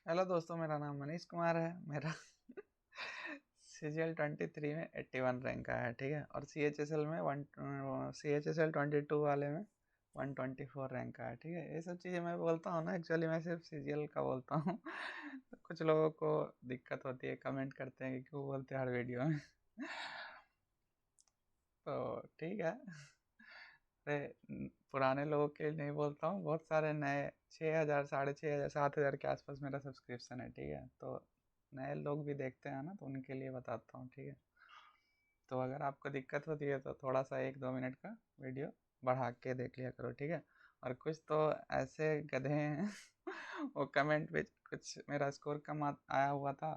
Hello दोस्तों, मेरा नाम मनीष कुमार है। मेरा CGL 23 में 81 रैंक का है, ठीक है। और CHSL में CHSL 22 वाले में 124 रैंक का है, ठीक है। ये सब चीज़ें मैं बोलता हूँ ना, एक्चुअली मैं सिर्फ CGL का बोलता हूँ। तो कुछ लोगों को दिक्कत होती है, कमेंट करते हैं कि क्यों बोलते हैं हर वीडियो में। तो ठीक है। अरे, पुराने लोगों के लिए नहीं बोलता हूँ, बहुत सारे नए 6,000 6,500 7,000 के आसपास मेरा सब्सक्रिप्शन है, ठीक है। तो नए लोग भी देखते हैं ना, तो उनके लिए बताता हूँ, ठीक है। तो अगर आपको दिक्कत होती है तो थोड़ा सा 1-2 मिनट का वीडियो बढ़ा के देख लिया करो, ठीक है। और कुछ तो ऐसे गधे हैं वो कमेंट पे कुछ मेरा स्कोर कम आया हुआ था,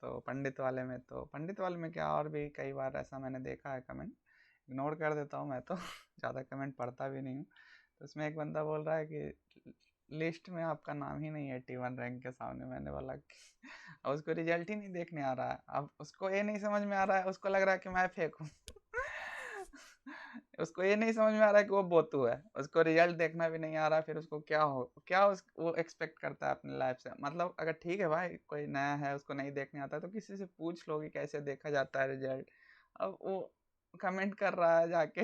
तो पंडित वाले में, तो पंडित वाले में क्या, और भी कई बार ऐसा मैंने देखा है कमेंट, इग्नोर कर देता हूँ मैं तो। ज़्यादा कमेंट पढ़ता भी नहीं हूँ। तो उसमें एक बंदा बोल रहा है कि लिस्ट में आपका नाम ही नहीं है 81 रैंक के सामने। मैंने बोला कि अब उसको रिजल्ट ही नहीं देखने आ रहा है, अब उसको ये नहीं समझ में आ रहा है, उसको लग रहा है कि मैं फेक हूँ। उसको ये नहीं समझ में आ रहा है कि वो बोतू है, उसको रिजल्ट देखना भी नहीं आ रहा। फिर उसको वो एक्सपेक्ट करता है अपनी लाइफ से। मतलब अगर ठीक है भाई, कोई नया है उसको नहीं देखने आता तो किसी से पूछ लो कि कैसे देखा जाता है रिजल्ट। अब वो कमेंट कर रहा है जाके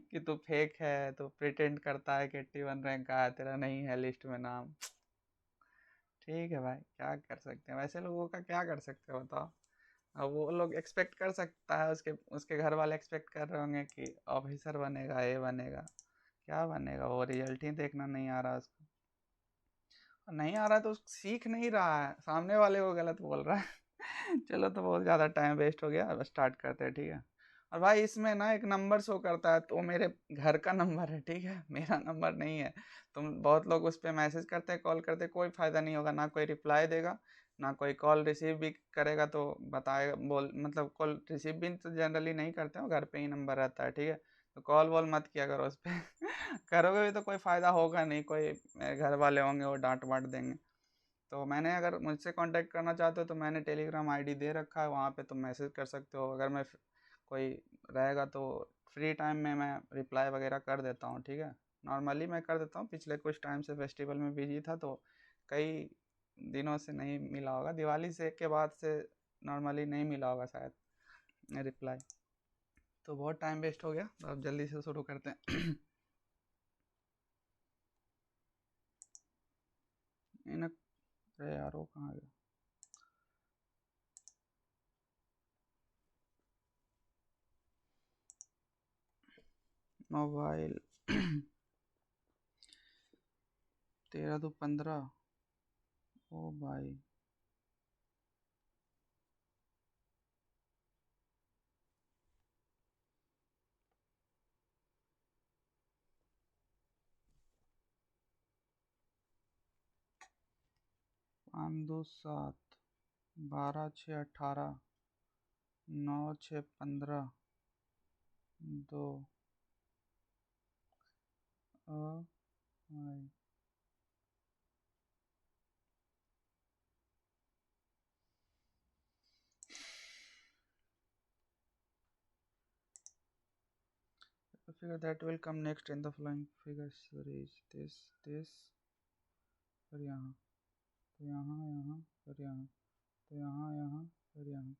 कि तू फेक है, तू प्रिटेंड करता है कि 81 रैंक का है, तेरा नहीं है लिस्ट में नाम। ठीक है भाई, क्या कर सकते हैं, वैसे लोगों का क्या कर सकते हो बताओ। अब वो लोग एक्सपेक्ट कर सकता है, उसके उसके घर वाले एक्सपेक्ट कर रहे होंगे कि ऑफिसर बनेगा, ये बनेगा। क्या बनेगा, वो रिजल्ट ही देखना नहीं आ रहा उसको। और नहीं आ रहा तो सीख नहीं रहा है, सामने वाले को गलत बोल रहा है। चलो, तो बहुत ज़्यादा टाइम वेस्ट हो गया, अब स्टार्ट करते हैं, ठीक है। और भाई इसमें ना एक नंबर शो करता है, तो मेरे घर का नंबर है, ठीक है, मेरा नंबर नहीं है। तुम बहुत लोग उस पर मैसेज करते हैं, कॉल करते हैं, कोई फ़ायदा नहीं होगा, ना कोई रिप्लाई देगा, ना कोई कॉल रिसीव भी करेगा तो बताएगा, मतलब कॉल रिसीव भी तो जनरली नहीं करते हो, घर पे ही नंबर रहता है, ठीक है। तो कॉल वॉल मत किया करो उस पर। करोगे भी तो कोई फ़ायदा होगा नहीं, कोई मेरे घर वाले होंगे वो डांट वाट देंगे। तो मैंने, अगर मुझसे कांटेक्ट करना चाहते हो तो मैंने टेलीग्राम आईडी दे रखा है, वहाँ पे तुम मैसेज कर सकते हो। अगर मैं कोई रहेगा तो फ्री टाइम में मैं रिप्लाई वगैरह कर देता हूँ, ठीक है। नॉर्मली मैं कर देता हूँ, पिछले कुछ टाइम से फेस्टिवल में बिजी था तो कई दिनों से नहीं मिला होगा, दिवाली से के बाद से नॉर्मली नहीं मिला होगा शायद रिप्लाई। तो बहुत टाइम वेस्ट हो गया, तो अब जल्दी से शुरू करते हैं। इन अरे यार, वो कहाँ गया मोबाइल। 13 तो 15। ओ भाई, 5 2 7, 12 6 18, 9 6 15, 2। ओ भाई, the figure that will come next in the following figure series, this, फिर यहाँ, तो यहाँ यहाँ, फिर यहाँ, तो यहाँ यहाँ, फिर यहाँ।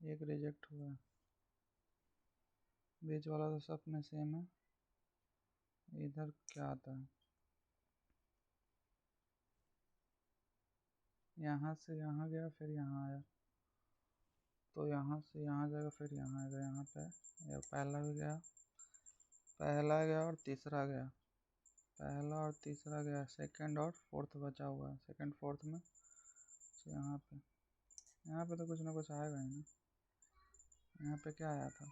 एक रिजेक्ट हुआ है, बीच वाला तो सब में सेम है। इधर क्या आता है, यहाँ से यहाँ गया फिर यहाँ आया, तो यहाँ से यहाँ जाएगा फिर यहाँ आएगा, यहाँ पे ये पहला भी गया, पहला गया और तीसरा गया, पहला और तीसरा गया, सेकंड और फोर्थ बचा हुआ है, सेकंड फोर्थ में तो यहाँ पे तो कुछ ना कुछ आएगा ही ना। यहाँ पे क्या आया था,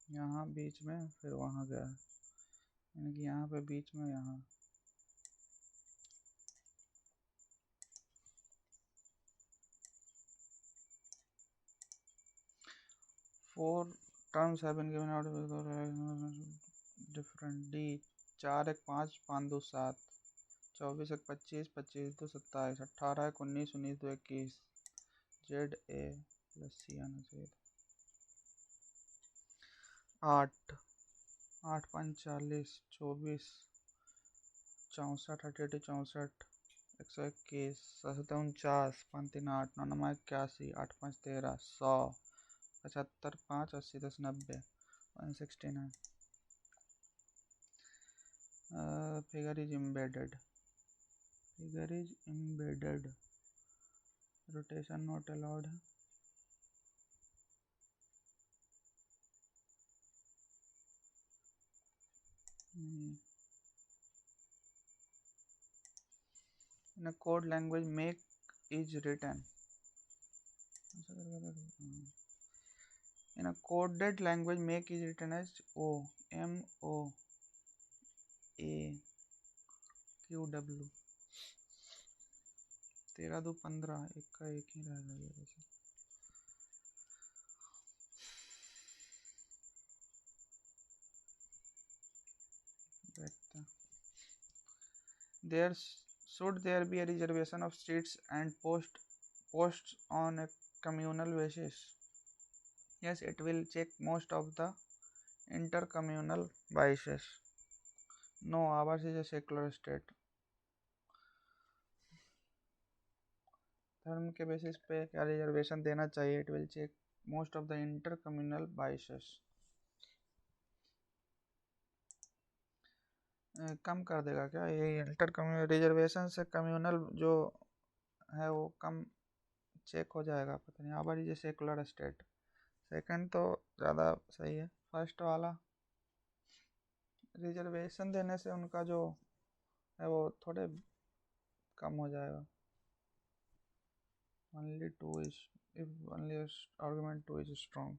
यहाँ बीच में फिर वहाँ गया, यानी कि यहाँ पे बीच में यहाँ। Four terms have been given out different D. 4 1 5, 5 2 7, 24 1 25, 25 2 27, 18 1 19, 19 2 21, ZA+C आना चाहिए था। 8 8×5 = 24, 64, 38, 64, 121, 7×7 = 49, 8, 9, 9, 81, 8×5 = 13, 100, 75, 5, 80, 10, 90, 169. Figure is embedded. Figure is embedded. Rotation not allowed. In a code language, make is written. In a coded language, make is written as MOAQW. 13 2 15, एक का एक ही रह गया वैसे. Should there be a reservation of streets and posts on a communal basis? Yes, it will check most of the intercommunal biases. No, ours is a secular state. धर्म के basis पे क्या रिजर्वेशन देना चाहिए? It will check most of the intercommunal biases. कम कर देगा क्या ये इंटरकम्युनल रिजर्वेशन से? कम्युनल जो है वो कम चेक हो जाएगा, पता नहीं. Our is a secular state. Second तो ज़्यादा सही है. फर्स्ट वाला रिजर्वेशन देने से उनका जो है वो थोड़े कम हो जाएगा. Only 2 is, if only argument 2 is strong.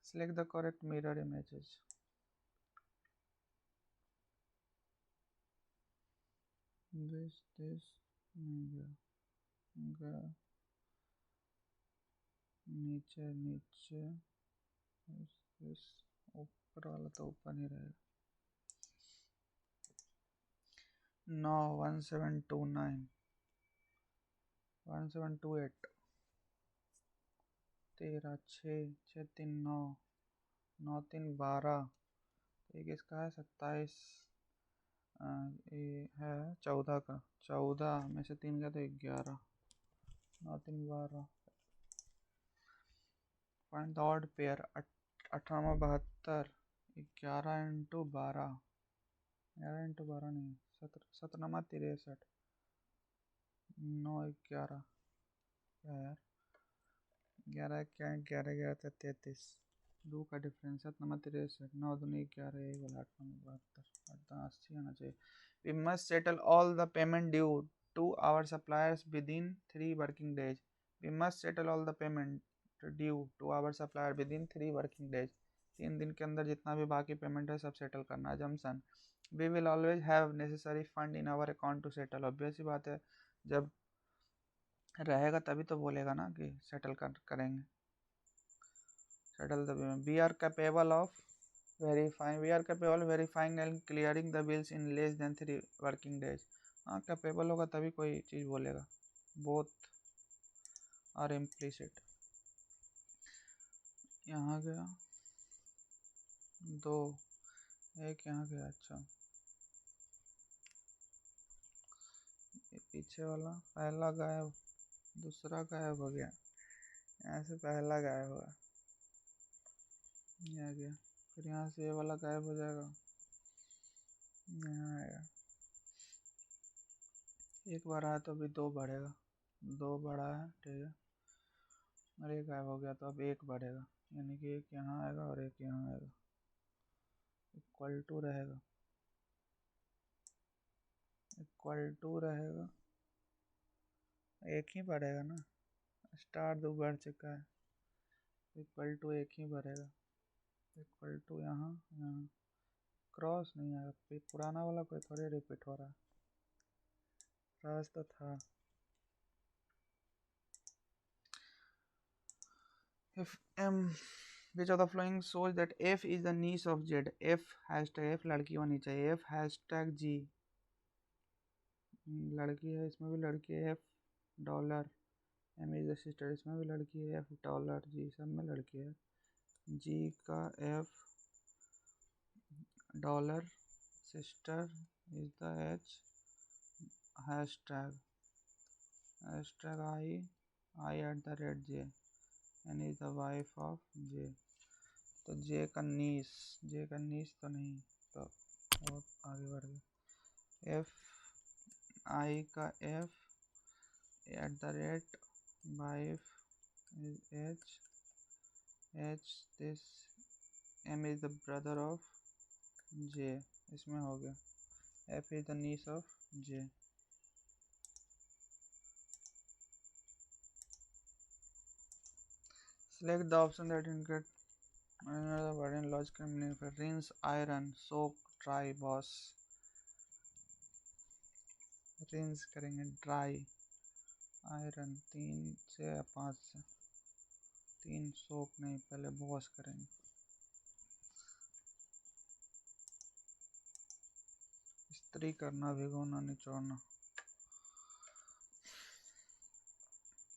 Select the correct mirror images. This नीचे ऊपर वाला तो ऊपर ही रहेगा. 9 1729 1728 13 6 6 3 9 9 3 12. एक इसका है 27. ये है 14 का. 14 में से 3 का तो 11. 9 3 12. Find the odd pair. 18 72. 11 × 12. 11 × 12 नहीं, 17 63. 9 11. क्या यार, 11 क्या, 11 11 33. 2 का डिफरेंस. 7 63. 9 2 11. 1 वाला 8 72. 80 आना चाहिए. We must settle all the payment due to our suppliers within 3 working days. We must settle all the payment due to our supplier within 3 working days. 3 दिन के अंदर जितना भी बाकी पेमेंट है सब सेटल करना. Assumption. We will always have necessary fund in our account to settle. Obvious ही बात है, जब रहेगा तभी तो बोलेगा ना कि सेटल करेंगे. Settle the payment. We are capable verifying and clearing the bills in less than 3 working days. हाँ, कैपेबल होगा तभी कोई चीज़ बोलेगा. Both are implicit. यहाँ गया 2, एक यहाँ गया. अच्छा, ये पीछे वाला पहला गायब, दूसरा गायब हो गया. यहाँ से पहला गायब हुआ, ये आ गया. फिर यहाँ से ये वाला गायब हो जाएगा, यहाँ आएगा. एक बार आया तो अभी 2 बढ़ेगा. 2 बढ़ा है, ठीक है. और एक गायब हो गया तो अब 1 बढ़ेगा, यानी कि एक यहाँ आएगा और एक यहाँ आएगा. इक्वल टू रहेगा, इक्वल टू रहेगा. एक ही बढ़ेगा ना, स्टार 2 बढ़ चुका है. इक्वल टू एक ही बढ़ेगा. इक्वल टू यहाँ यहाँ क्रॉस नहीं आएगा. पुराना वाला कोई थोड़ी रिपीट हो रहा है. क्रॉस तो था. If M, which of the following shows that F is the niece of Z? F hashtag F लड़की होनी चाहिए. F hashtag G लड़की है, इसमें भी लड़की है. F dollar. M is the sister, इसमें भी लड़की है. F dollar. G सब में लड़की है. G का F Dollar sister is the H. Hashtag I at the rate J and is the wife of J. तो J का नीस तो नहीं, तो और आगे बढ़ गए। F I का F at the rate wife is H this M is the brother of J, इसमें हो गया। F is the niece of J। Select the option that indicate another word in logical meaning for rinse, iron, soak, dry, wash। Rinse करेंगे, dry, iron 3 से या 5 से, 3 सोक नहीं, पहले wash करेंगे। इस्त्री करना, भिगोना, निचोड़ना।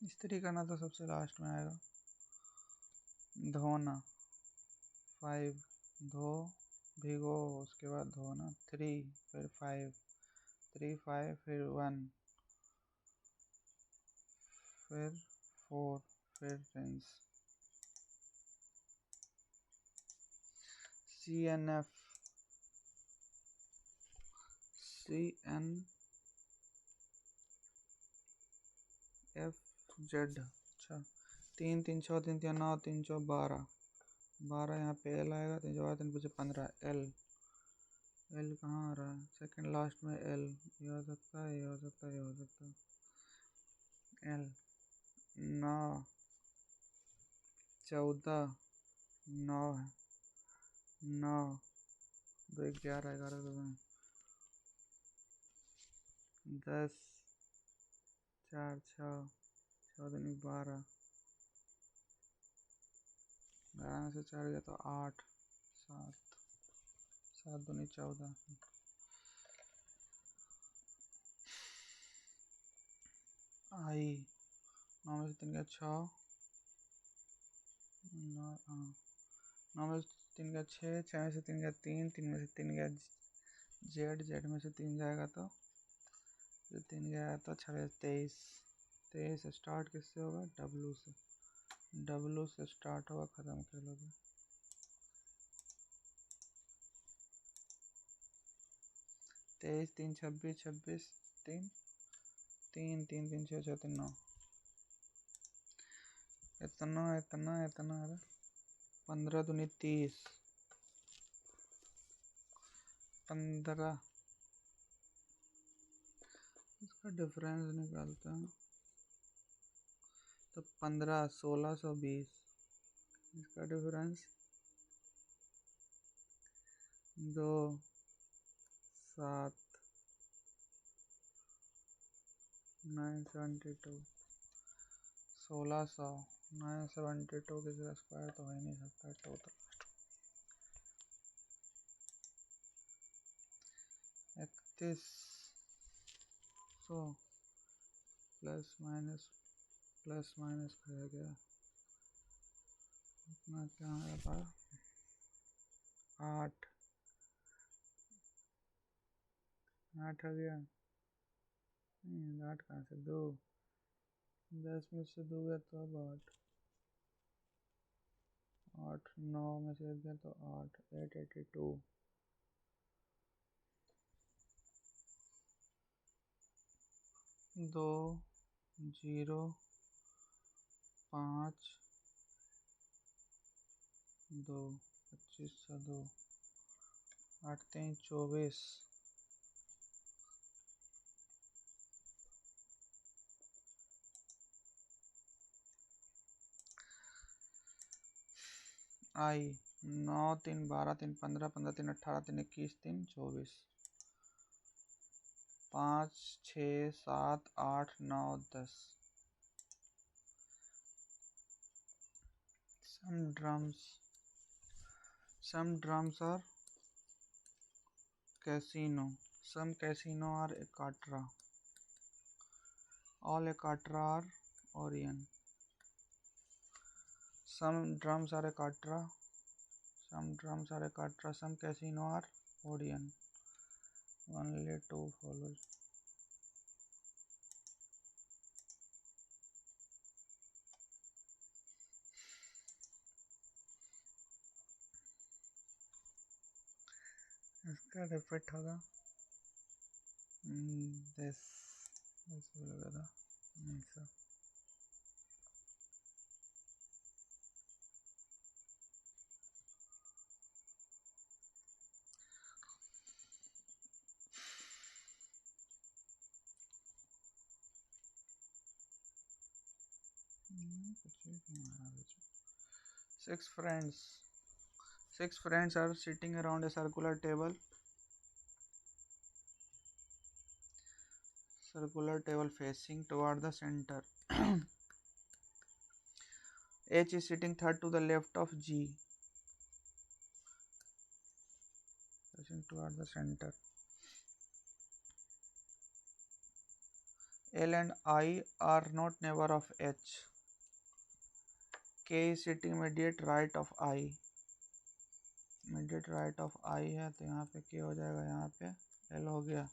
इस्त्री करना तो सबसे लास्ट में आएगा। धोना 5, धो, भिगो, उसके बाद धोना 3, फिर 5, 3 5, फिर 1, फिर 4, फिर रिंस। CNF CNFZ। अच्छा, 3 3 6 3 3 9 3 4 12, 12 यहाँ पे L आएगा, 3 4 3 5 15, L कहाँ आ रहा है, सेकंड लास्ट में L, ये हो सकता है, ये हो सकता है, ये हो सकता है। L 9 14 9 है, 9 2 11 11 10 4 6 6 2 12, 12 में से 4 गया तो 8 7 7 2 14। आई 9 में से 3 गया 6, 9 में से 3 गया 6, 6 में से 3 गया 3, 3 में से 3 गया जेड में से 3 जाएगा तो 3 गया तो 6 23। 23 स्टार्ट किससे होगा, डब्लू से स्टार्ट होगा, ख़त्म खेलोगे। 23 3 26 26 3 3 3 3 6 6 3 9, इतना 15 दूनी 30, 15, इसका डिफरेंस निकालते हैं तो 15 1620, इसका डिफरेंस 2 7 972, 1600 972 किसी का स्क्वायर तो हो ही नहीं सकता। टोटल 3100 प्लस माइनस किया गया, इतना क्या आया, 8 आ गया, 8 कहाँ से, 2 10 में से 2 गया तो अब 8 9 में से 1 गया तो 8 882। 2 0 5 2 25 से 2 8 3 24। आई 9 3 12 3 15 15 3 18 3 21 3 24, 5 6 7 8 9 10। Some drums are casino. Some casino are Ekatra. All Ekatra are Orion. Some drums are Ekatra. Some drums are Ekatra. Some casino are Odian. Only two follows. इसका रिपीट होगा this will be the answer. Six friends. Six friends are sitting around a circular table. Circular table facing toward the center. H is sitting third to the left of G. Facing toward the center. L and I are not neighbor of H. K is sitting immediate right of I. Immediate right of I है तो यहाँ पे K हो जाएगा, यहाँ पे L हो गया.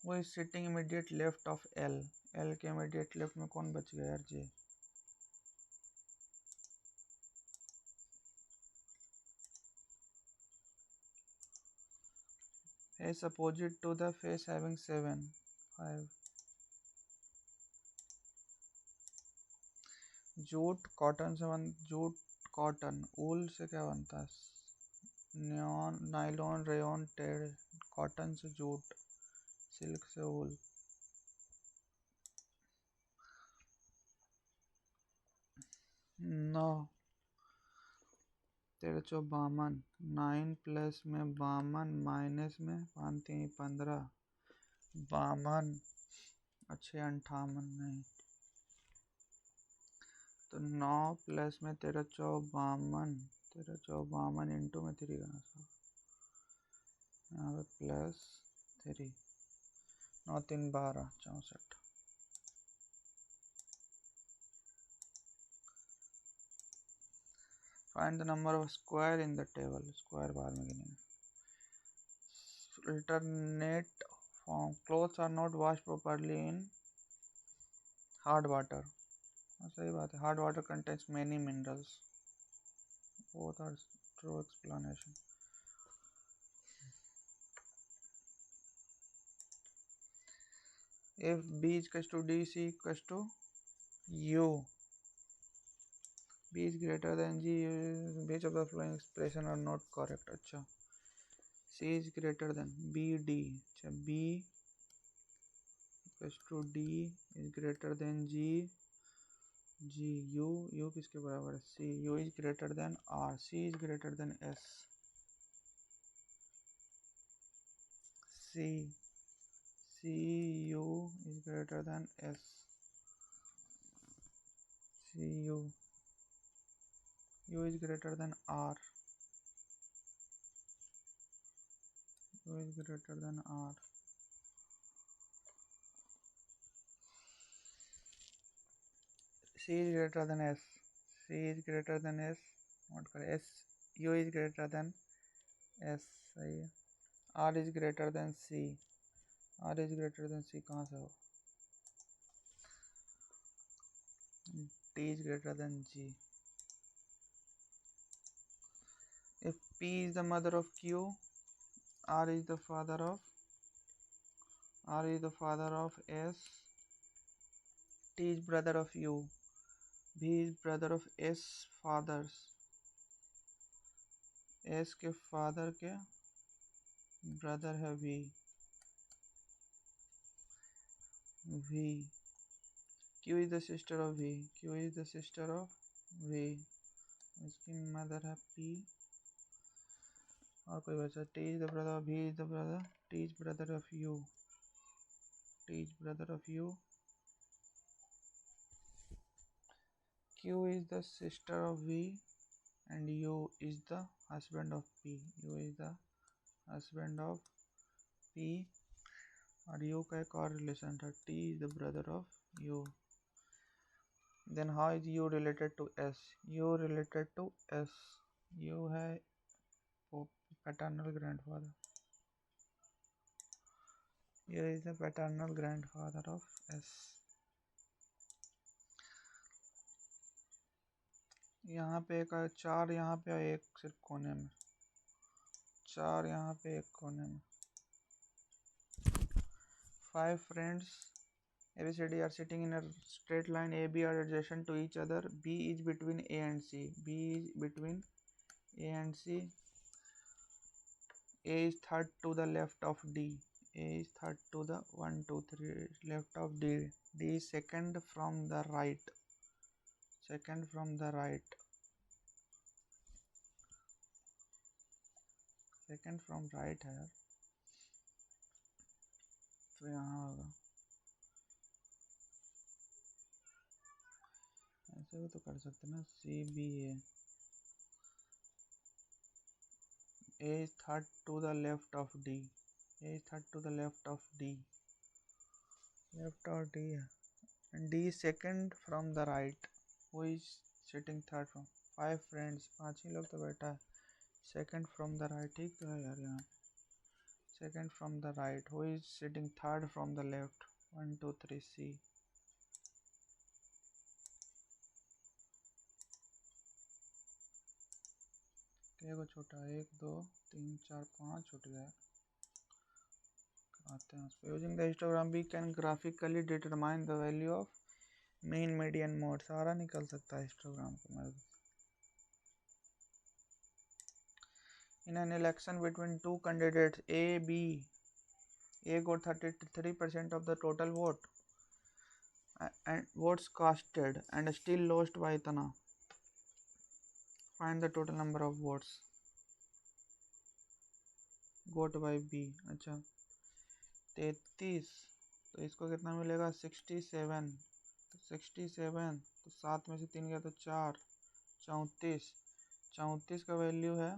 Who is sitting immediate left of L? L के immediate left में कौन बच गया यार? J. Face opposite to the face having 7, 5. Jute cotton से जूट कॉटन, ऊल से क्या बनता है? Neon, nylon, rayon, Ted. Cotton से जूट, सिल्क से ऊल. नौ. तेरह चौ बावन. 9 प्लस में बावन माइनस में 15. बावन अच्छे 58 नहीं तो 9 प्लस में 13 चौ बावन. 13 चौ बावन इंटू में 3 करना था, यहाँ पे plus 3. 9 3 12 64. Find the number of square in the table. Square बाद में गिनेंगे. Alternate form. Clothes are not washed properly in hard water. सही बात है. Hard water contains many minerals. Both are true explanation. If B is equals to D, C equals to U. B is greater than G. Which of the following expression are not correct? अच्छा. C is greater than B, D. अच्छा, B equals to D is greater than G. G. U किसके बराबर है? C. U is greater than R. C is greater than S. C. U is greater than S. U is greater than R. U is greater than R. C is greater than S. C is greater than S. Note करें. S. U is greater than S. सही है. R is greater than C. R is greater than C कहाँ से हो? T is greater than G. If P is the mother of Q, R is the father of S. T is brother of U. V is brother of S fathers. S के father के brother है V. Q is the sister of V. इसकी mother है P. और कोई बचा? T is the brother of V is the brother. T is brother of U. Q is the sister of V and U is the husband of P. और U का एक और relation था. T is the brother of U. Then how is U related to S? U related to S. U है paternal grandfather, ये is the paternal grandfather of S. यहाँ पे एक 4, यहाँ पे एक सिर्फ कोने में 4, यहाँ पे एक कोने में। 5 friends ABCD are sitting in a straight line. A, B are adjacent to each other. B is between A and C. B is between A and C. A is third to the left of D. A is third to the 1, 2, 3 left of D. D is second from the right. Second from the right. Second from right है यार, तो यहाँ होगा ऐसे भी तो कर सकते ना, C B A। A is third to the left of D. A is third to the left of D. Left of D है, and D is second from the right. Who is sitting third from? 5 friends, 5 ही लोग तो बैठा है। Second from the right, ठीक तो है यार यहाँ। Second from the right. Who is sitting third from the left? 1, 2, 3 C. को छोटा 1, 2, 3, 4, 5 छूट गया। आते हैं उस पर। Using the histogram we can graphically determine the value of mean, median, mode। सारा निकल सकता है हिस्टोग्राम को मेरे। In an election between two candidates A, B, A got 33% of the total vote and votes casted and still lost by इतना। Find the total number of votes got by B। अच्छा 33, तो इसको कितना मिलेगा 67, तो 67 तो 7 में से 3 गया तो 4, 34, 34 का वैल्यू है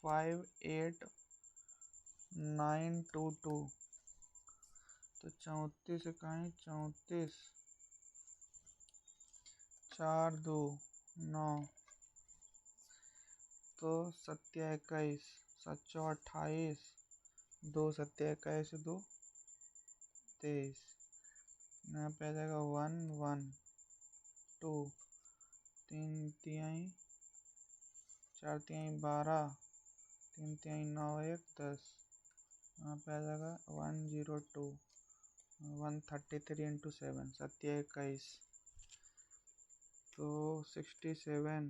58922। तो 34 इकाई 34, 4, 2, 9, तो 7 21, 7 28, 2 7 21, 2 23। यहाँ पे आ जाएगा 1 1 2, 3 तिहाई, 4 तिहाई 12, 3 तिहाई 9 1 10। यहाँ पे आ जाएगा 102, 133 इंटू 7, 7 21, तो 67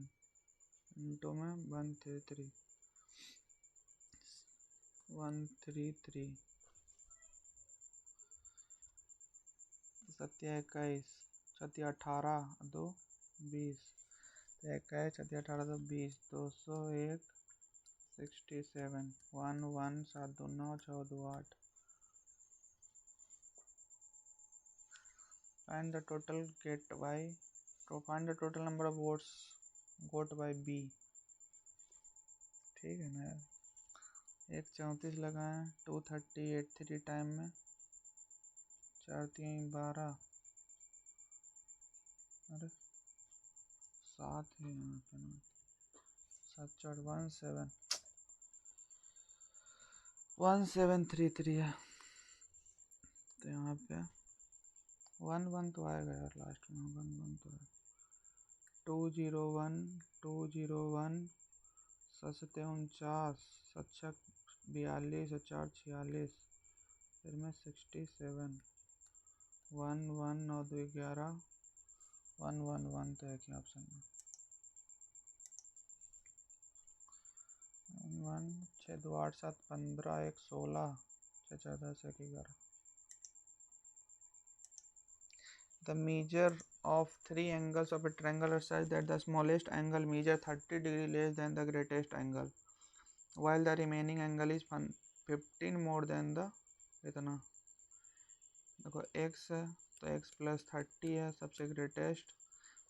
इंटू में 133, 133, 7 21, 7 18, 2 20, 21, 7 18, 2 20, 201, 67, 1 1 7 2 9 6 2 8। Find the total find the total number of votes got by B। ठीक है ना यार, 134 लगाएं 238 टाइम में, 4 3 12, अरे 7 है यहाँ पे ना, 7 4 1733 है। तो यहाँ पे 1 1 तो आएगा यार लास्ट में, 1 1 तो है। 201 201, 7 49, 7 42, 4 46, फिर में 67, 1 1 9 2 11, 1 1 1 तो एक ही ऑप्शन में। 1 6 2 8 7 15 1 16, 6 4 10 1 11। The measure of 3 angles of a triangle are such that the smallest angle measure 30 degree less than the greatest angle, while the remaining angle is 15 more than the इतना। देखो x है तो x प्लस 30 है सबसे greatest,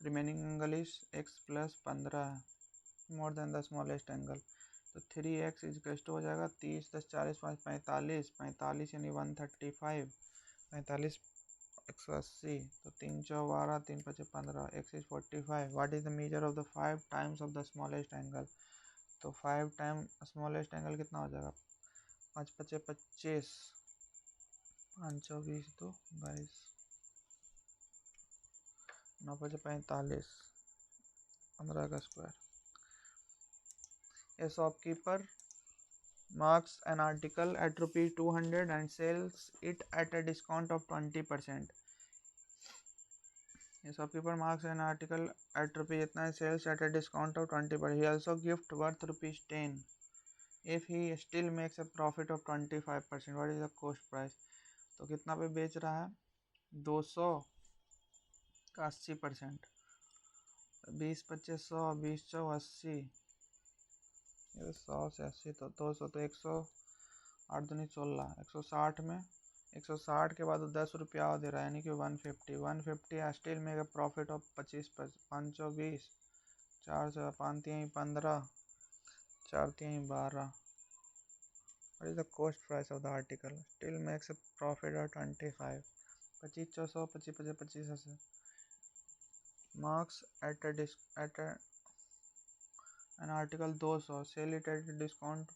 remaining angle is x plus 15 है, more than the smallest angle. तो 3x is हो जाएगा 30 10 40 5 45, 45 यानी 135, 45 180, तो 3 4 12 3 5 15, x is 45। What is the measure of the 5 times of the smallest angle? तो तो 5 टाइम स्मॉलेस्ट एंगल कितना हो जाएगा, 5 पचे 25, 5 20 तो 22, 9 पचे 45, 15 का square. A shopkeeper marks an article at rupees 200 and sells it at a discount of 20%. A shopkeeper marks an article at rupees itna sells at a discount of 20%. He also gift worth rupees 10 if he still makes a profit of 25%. What is the cost price? तो कितना पे बेच रहा है, 200 का 80%, 20 25 100, 20 100 80, 100 से 80 तो 200, तो 100 8 दूनी 16, 160 में 160 के बाद 10 रुपया और दे रहा है, यानी कि 150 still make a profit of 25, 520, 4 से 5 3 15, 4 3 12. What is the cost price of the article? Still makes a profit of 25. 25 100, 25 25 ऐसे. Marks at an article 200, sell it at a discount.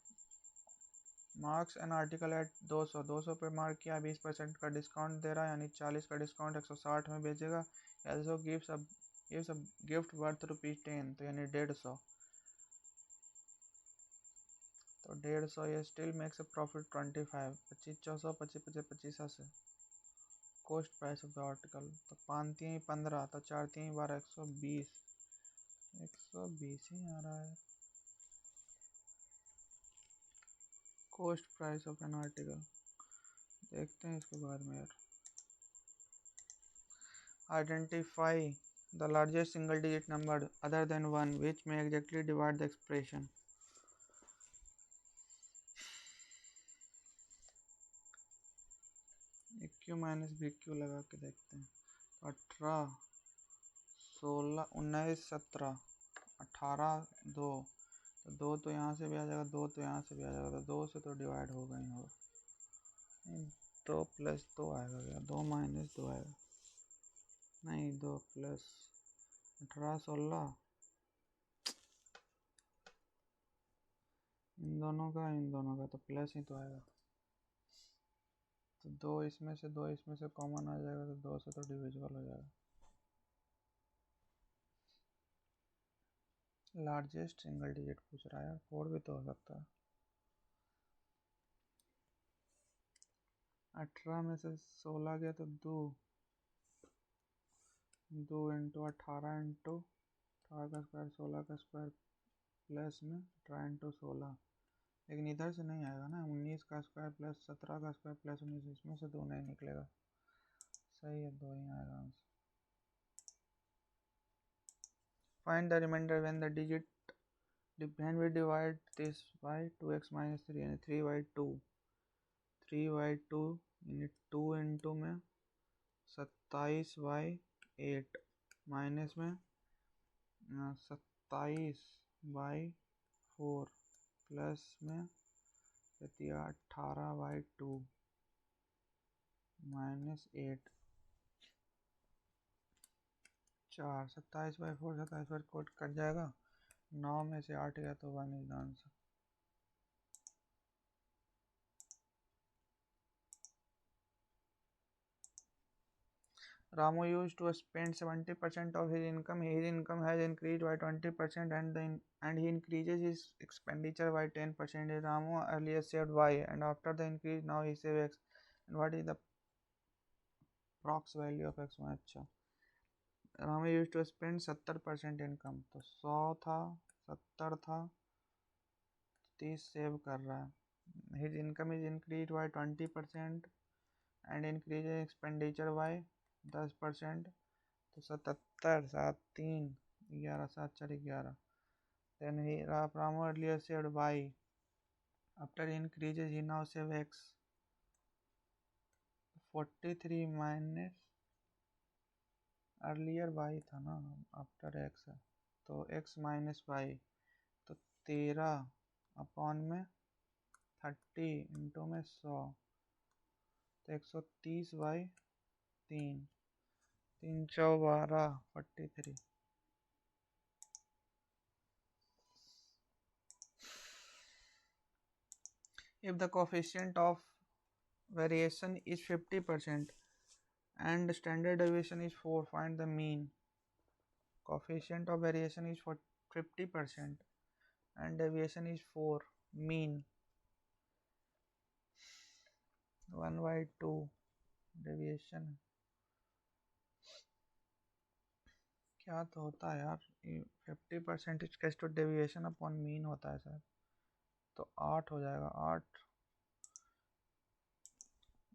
Marks an article at 200 पे mark किया, 20% का discount दे रहा है, यानी 40 का discount 160 में बेचेगा। Also gives a gift worth rupees 10, तो यानी 150, तो 150 ये स्टिल मेक्स अ प्रॉफिट 25, 25 400, 25 25 25 से। Cost price of the article, तो 5 3 15, तो 4 3 12, 120, 120 ही आ रहा है cost price of an article. देखते हैं इसके बाद में यार। Identify the largest single digit number other than 1 which may exactly divide the expression. EQ minus BQ लगा के देखते हैं। 18 16 19 17, 18 2, तो 2 तो यहाँ से भी आ जाएगा, 2 तो यहाँ से भी आ जाएगा, तो 2 से तो डिवाइड होगा ही होगा। 2 प्लस 2 आएगा क्या, 2 माइनस 2 आएगा, नहीं 2 प्लस 18 16, इन दोनों का तो प्लस ही तो आएगा, तो 2 इसमें से 2 इसमें से कॉमन आ जाएगा, तो 2 से तो डिविजिबल हो जाएगा। लार्जेस्ट सिंगल डिजिट पूछ रहा है, 4 भी तो हो सकता है। 18 में से 16 गया तो 2 इंटू 18 इंटू 18 का स्क्वायर 16 का स्क्वायर प्लस में 18 इंटू 16, लेकिन इधर से नहीं आएगा ना, 19 का स्क्वायर प्लस 17 का स्क्वायर प्लस 19, इसमें से 2 नहीं निकलेगा, सही है 2 ही आएगा answer. Find the remainder when the digit when we divide this by 2x minus 3 यानी 3/2, 3/2 यानी 2 इंटू में 27/8 माइनस में 27/4 प्लस में 18/2 माइनस 8, 4, 27/4 27 कोट कट जाएगा, 9 में से 8 गया तो 1 is the answer. Ramu used to spend 70% of his income. His income has increased by 20% and he increases his expenditure by 10%. Ramu earlier saved Y and after the increase now he saves X. And what is the prox value of X? अच्छा, Ramu used to spend 70% income, तो 100 था 70 था, 30 save कर रहा है। His income is increased by 20% and increases expenditure by 10%, तो 77 7 3 11 7 4 11, then Ramu earlier saved Y, after he increases he now save X, 43 minus earlier Y था ना, आफ्टर X है, तो X माइनस Y, तो 13 अपॉन में 30 इंटू में 100, तो 130/3, 3 4 12 43। If the coefficient of variation is 50% and standard deviation is 4, find the mean. Coefficient of variation is for 50% and deviation is 4, mean 1/2 deviation क्या तो होता है यार, 50% इसका टू डेविएशन अपॉन मीन होता है सर, तो 8 हो जाएगा, 8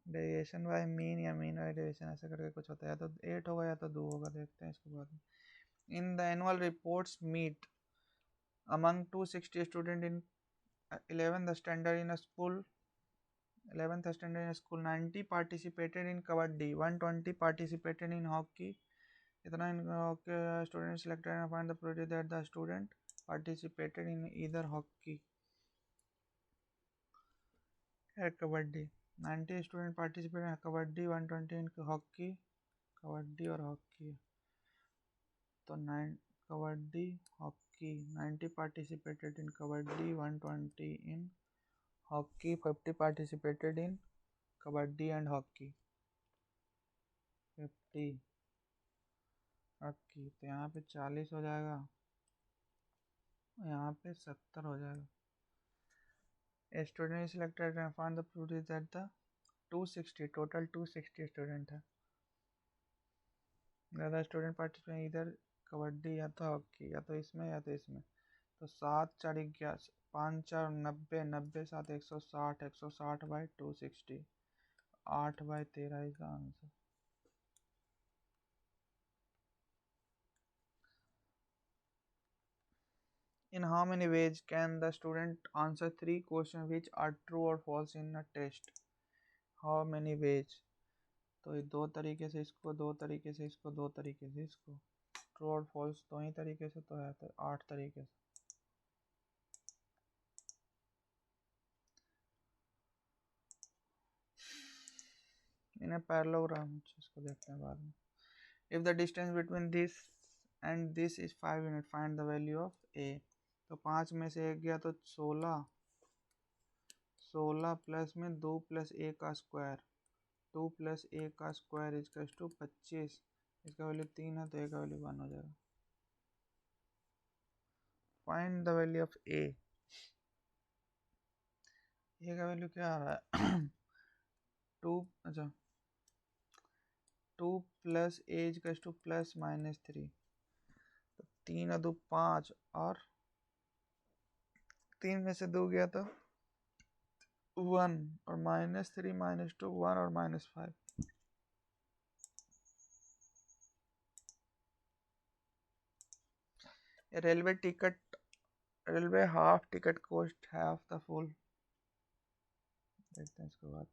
डेविएशन बाय मीन या मीन बाय डेविएशन ऐसे करके कुछ होता है, या तो 8 होगा या तो 2 होगा, देखते हैं इसके बाद। In the annual reports meet among 260 student in 11th standard in a school 11th standard in a school 90 participated in kabaddi, 120 participated in hockey, इतना इन hockey student selected and find the probability that the student participated in either hockey or kabaddi। 90 student participated in kabaddi, 120 in hockey, kabaddi और hockey, तो 9 kabaddi hockey, 90 participated in kabaddi, 120 in hockey, 50 participated in kabaddi and hockey, 50 hockey, तो यहाँ पे 40 हो जाएगा, यहाँ पे 70 हो जाएगा। A student is selected and found the probability that the 260 total 260 student है, ज़्यादा स्टूडेंट पार्टिसिपेट इधर कबड्डी या तो हॉकी या तो इसमें या तो इसमें, तो 7 4 11 5 4 90 90 7 160 160 बाई 260 8/13 इसका answer. In how many ways can the student answer 3 questions which are true or false in a test? How many ways? तो ये 2 तरीके से इसको, 2 तरीके से इसको, 2 तरीके से इसको, ट्रू और फॉल्स 2 ही तरीके से तो है, तो 8 तरीके से। इन पैरेललोग्राम, इसको देखते हैं बाद में। If the distance between this and this is 5 unit, find the value of A. तो 5 में से 1 गया तो 16, 16 प्लस में 2 प्लस ए का स्क्वायर, 2 प्लस ए का स्क्वायर इजकल्स टू 25, इसका वैल्यू 3 है तो ए का वैल्यू 1 हो जाएगा। फाइंड द वैल्यू ऑफ ए, ए का वैल्यू क्या आ रहा है 2, अच्छा 2 प्लस ए इजकल्स टू प्लस -3, तो 3 और 2 5, और 3 में से 2 गया तो 1, और -3 -2 1 और -5। Railway ticket, railway half ticket cost half the full, देखते हैं इसके बाद।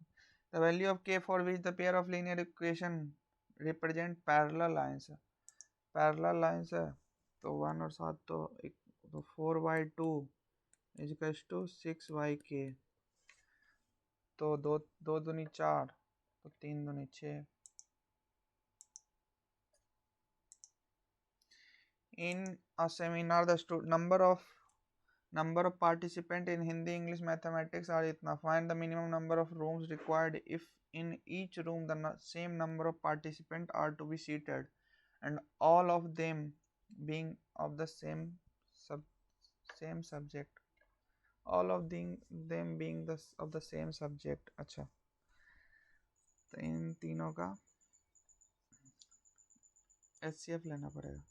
द वैल्यू ऑफ के for which the pair of linear equation represent parallel lines, parallel lines है तो 1 और 7 तो 4/2 इजकल्स टू 6/k, तो 2 2 दूनी 4, तो 3 दूनी 6। In a seminar the number of participant in Hindi English mathematics are itna, find the minimum number of rooms required if in each room the same number of participants are to be seated and all of them being of the same subject, all of them being of the same subject। अच्छा, तो इन तीनों का HCF लेना पड़ेगा,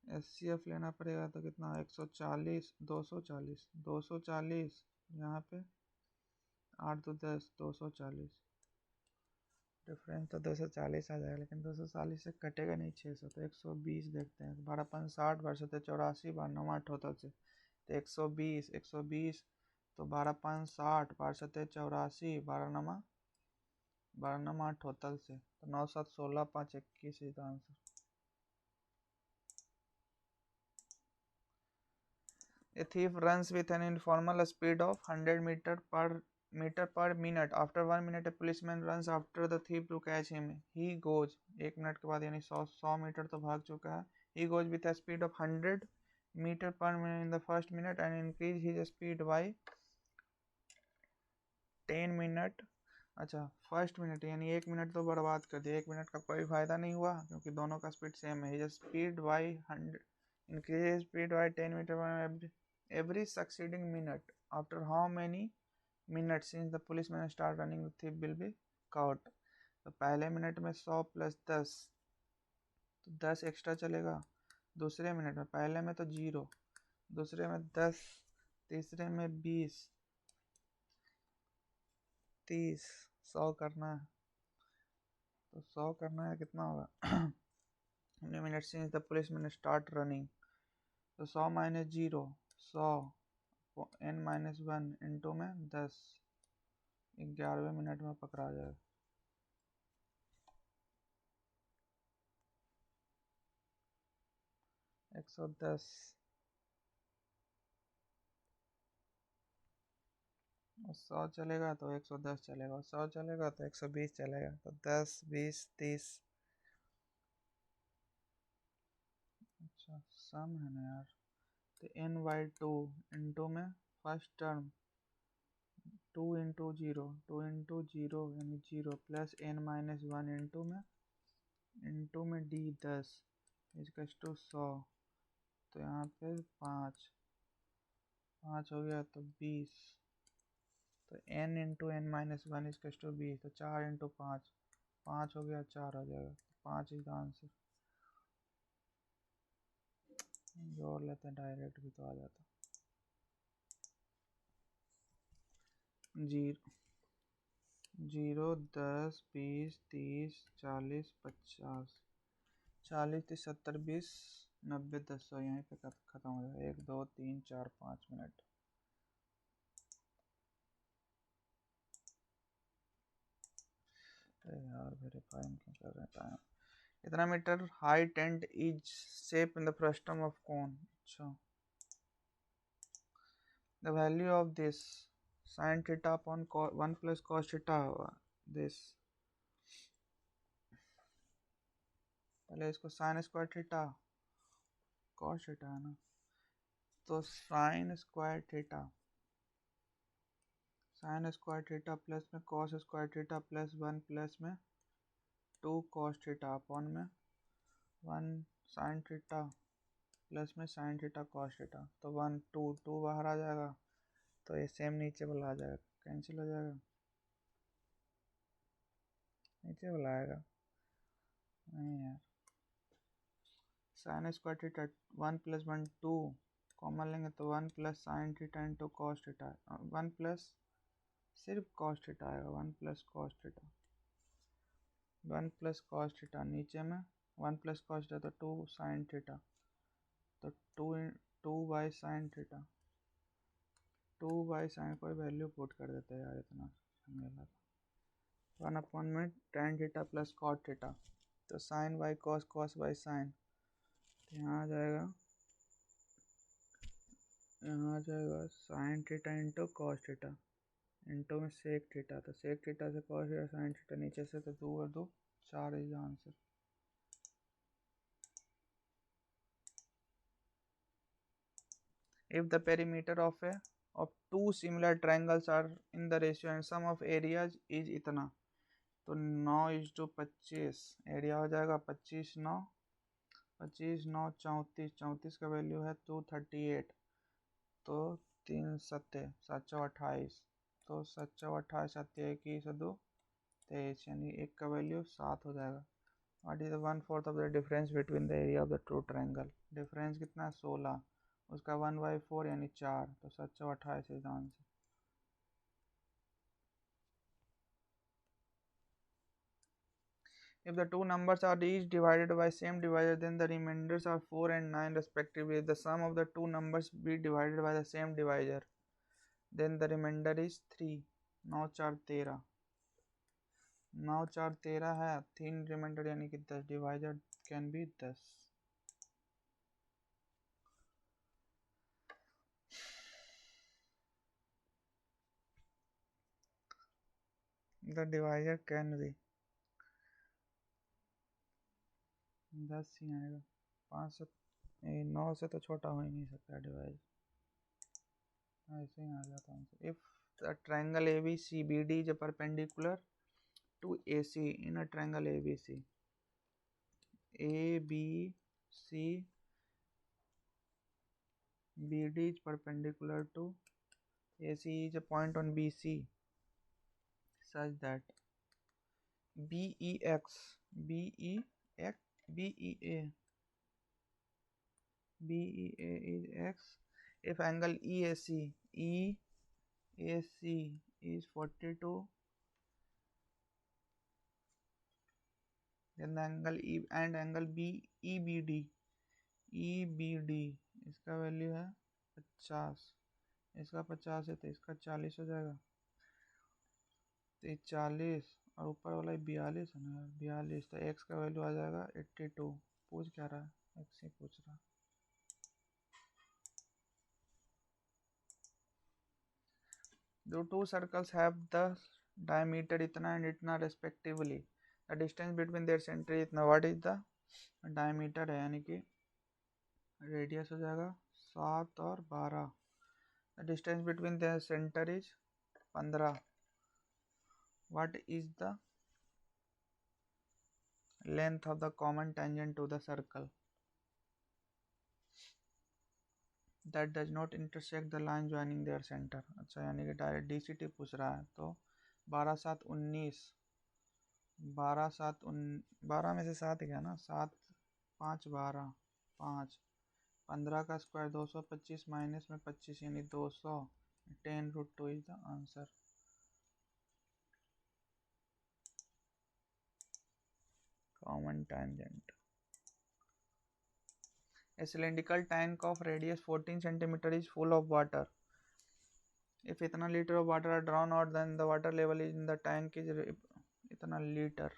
HCF लेना पड़ेगा, तो कितना 140 240 240, यहाँ पे 8 तो 10 240, डिफरेंस तो 240 आ जाएगा, लेकिन 240 से कटेगा नहीं 600, तो 120 देखते हैं। 12 5 60 बार 7 84 बार 9 8 टोटल से, तो 120 120, तो 12 5 60 बार 7 84 12 9 8 टोटल से, तो 9 7 16 5 21 इसका answer. A thief runs with an informal speed of 100 meter per minute. After 1 minute, a policeman runs after the thief to catch him. He goes 1 minute के बाद, यानी 100 मीटर तो भाग चुका है। He goes with a speed of 100 metre per minute in the first minute and increase his speed by 10 minute. अच्छा, first minute यानी 1 minute तो बर्बाद कर दिया, 1 मिनट का कोई फायदा नहीं हुआ क्योंकि दोनों का स्पीड सेम है। His speed by 100 increase speed by 10 metre per every succeeding minute. After how many minutes since the policeman start running, the thief will be caught? तो पहले मिनट में 100 प्लस 10 तो 10 एक्स्ट्रा चलेगा। दूसरे मिनट में, पहले में तो 0, दूसरे में 10, तीसरे में 20, 30, 100 करना है। तो 100 करना है, कितना होगा? how many minutes since the policeman start running? तो 100 माइनस 0, 100 n माइनस 1 इंटू में 10, 11वें मिनट में पकड़ा जाएगा। एक 110 और 100 चलेगा तो 110 चलेगा, 100 चलेगा तो 120 चलेगा। तो 10, 20, 30। अच्छा, सम है ना यार। तो n/2 इंटू में फर्स्ट टर्म 2 इंटू 0, 2 इंटू 0 यानी 0 प्लस n माइनस 1 इंटू में d 10 इजकस टू 100। तो यहाँ पे 5 हो गया तो 20। तो n इंटू n माइनस 1 इजकस टू 20। तो 4 इंटू 5, 5 हो गया, 4 हो जाएगा। 5 इज द आंसर। जोड़ लेते हैं, डायरेक्ट भी तो आ जाता। 0, 10, 20, 30, 40, 50, 40, 30, 70, 20, 90, 10, 100 यहीं पे खत्म हो जाएगा। 1, 2, 3, 4, 5 मिनट। यार वेरीफाई क्यों कर रहे हैं टाइम? इतना metre high tent is shape in the frustum of cone. अच्छा, the value of this sin theta upon 1 plus cos theta this। पहले इसको sin square theta cos theta है ना, तो sin स्क्वायर थीटा प्लस में cos square theta plus 1 plus में 2 cos theta upon में 1 sin theta plus में sin theta cos theta. तो 1 2 2 बाहर आ जाएगा, तो ये सेम नीचे वाला आ जाएगा, कैंसिल हो जाएगा। नीचे वाला आएगा नहीं यार। sin square theta 1 plus 1 2 common लेंगे तो 1 plus sin theta into cos theta, 1 plus सिर्फ cos थीटा आएगा, 1 plus cos theta, 1 plus cos theta नीचे में 1 प्लस cos थीटा तो 2 sin थीटा, तो 2 by sine theta, 2 by sine कोई वैल्यू पुट कर देते हैं यार, इतना झमेला। 1 अपॉन में tan theta plus cot theta, तो sine by cos, cos by sine. तो यहाँ आ जाएगा sine theta into cos theta into में सेक थीटा, तो सेक थीटा से कॉस थीटा साइन थीटा नीचे से, तो 2 और 2 4 is answer. If the perimeter of two similar triangles are in the ratio and sum of areas is इतना, तो 9:25 area हो जाएगा 25 9 25 9 34, 34 का वैल्यू है 238, तो 3 सत्ते 728, तो 728 7 21 2 23 यानी एक का वैल्यू 7 हो जाएगा। What is the 1/4 of the difference between the area of the two triangle? Difference कितना है 16, उसका 1/4 यानी 4, तो 728 is the answer. If the two numbers are each divided by same divisor, then the remainders are 4 and 9 respectively. If the sum of the two numbers be divided by the same divisor, then the remainder is 3। 9 4 13, 9 4 13 है, 3 reminder यानी कि 10, divisor can be 10। The divisor can be 10 ही आएगा। 5 ये 9 से तो छोटा हो ही नहीं सकता डिवाइस, ऐसे ही आ जाता है। If the triangle ABCBD is perpendicular to AC in a triangle ABC, ABC BD is perpendicular to AC is a point on BC such that BEX BEX BEA is X if angle EAC is 42, then the angle E and angle EBD इसका value है 50, इसका 50 है तो इसका 40 हो जाएगा, तो ये 40 और ऊपर वाला 42 है ना, 42, तो एक्स का वैल्यू आ जाएगा 82। पूछ क्या रहा है, एक्स ही पूछ रहा है। The two circles have the diameter इतना and इतना respectively, the distance between their center इतना, what is the diameter है यानी कि रेडियस हो जाएगा 7 और 12, the distance between their center is 15, what is the length of the common tangent to the circle that does not intersect the line joining their center। अच्छा यानी कि direct DCT पूछ रहा है, तो 12 7 19, 12 में से 7 गया ना, 7 5 12 5, 15 का स्क्वायर 225 माइनस में 25 यानी 200, 10√2 is the answer. Common tangent, a cylindrical tank of radius 14 centimeter is full of water, if इतना litre of water are drawn out then the water level in the tank is इतना litre,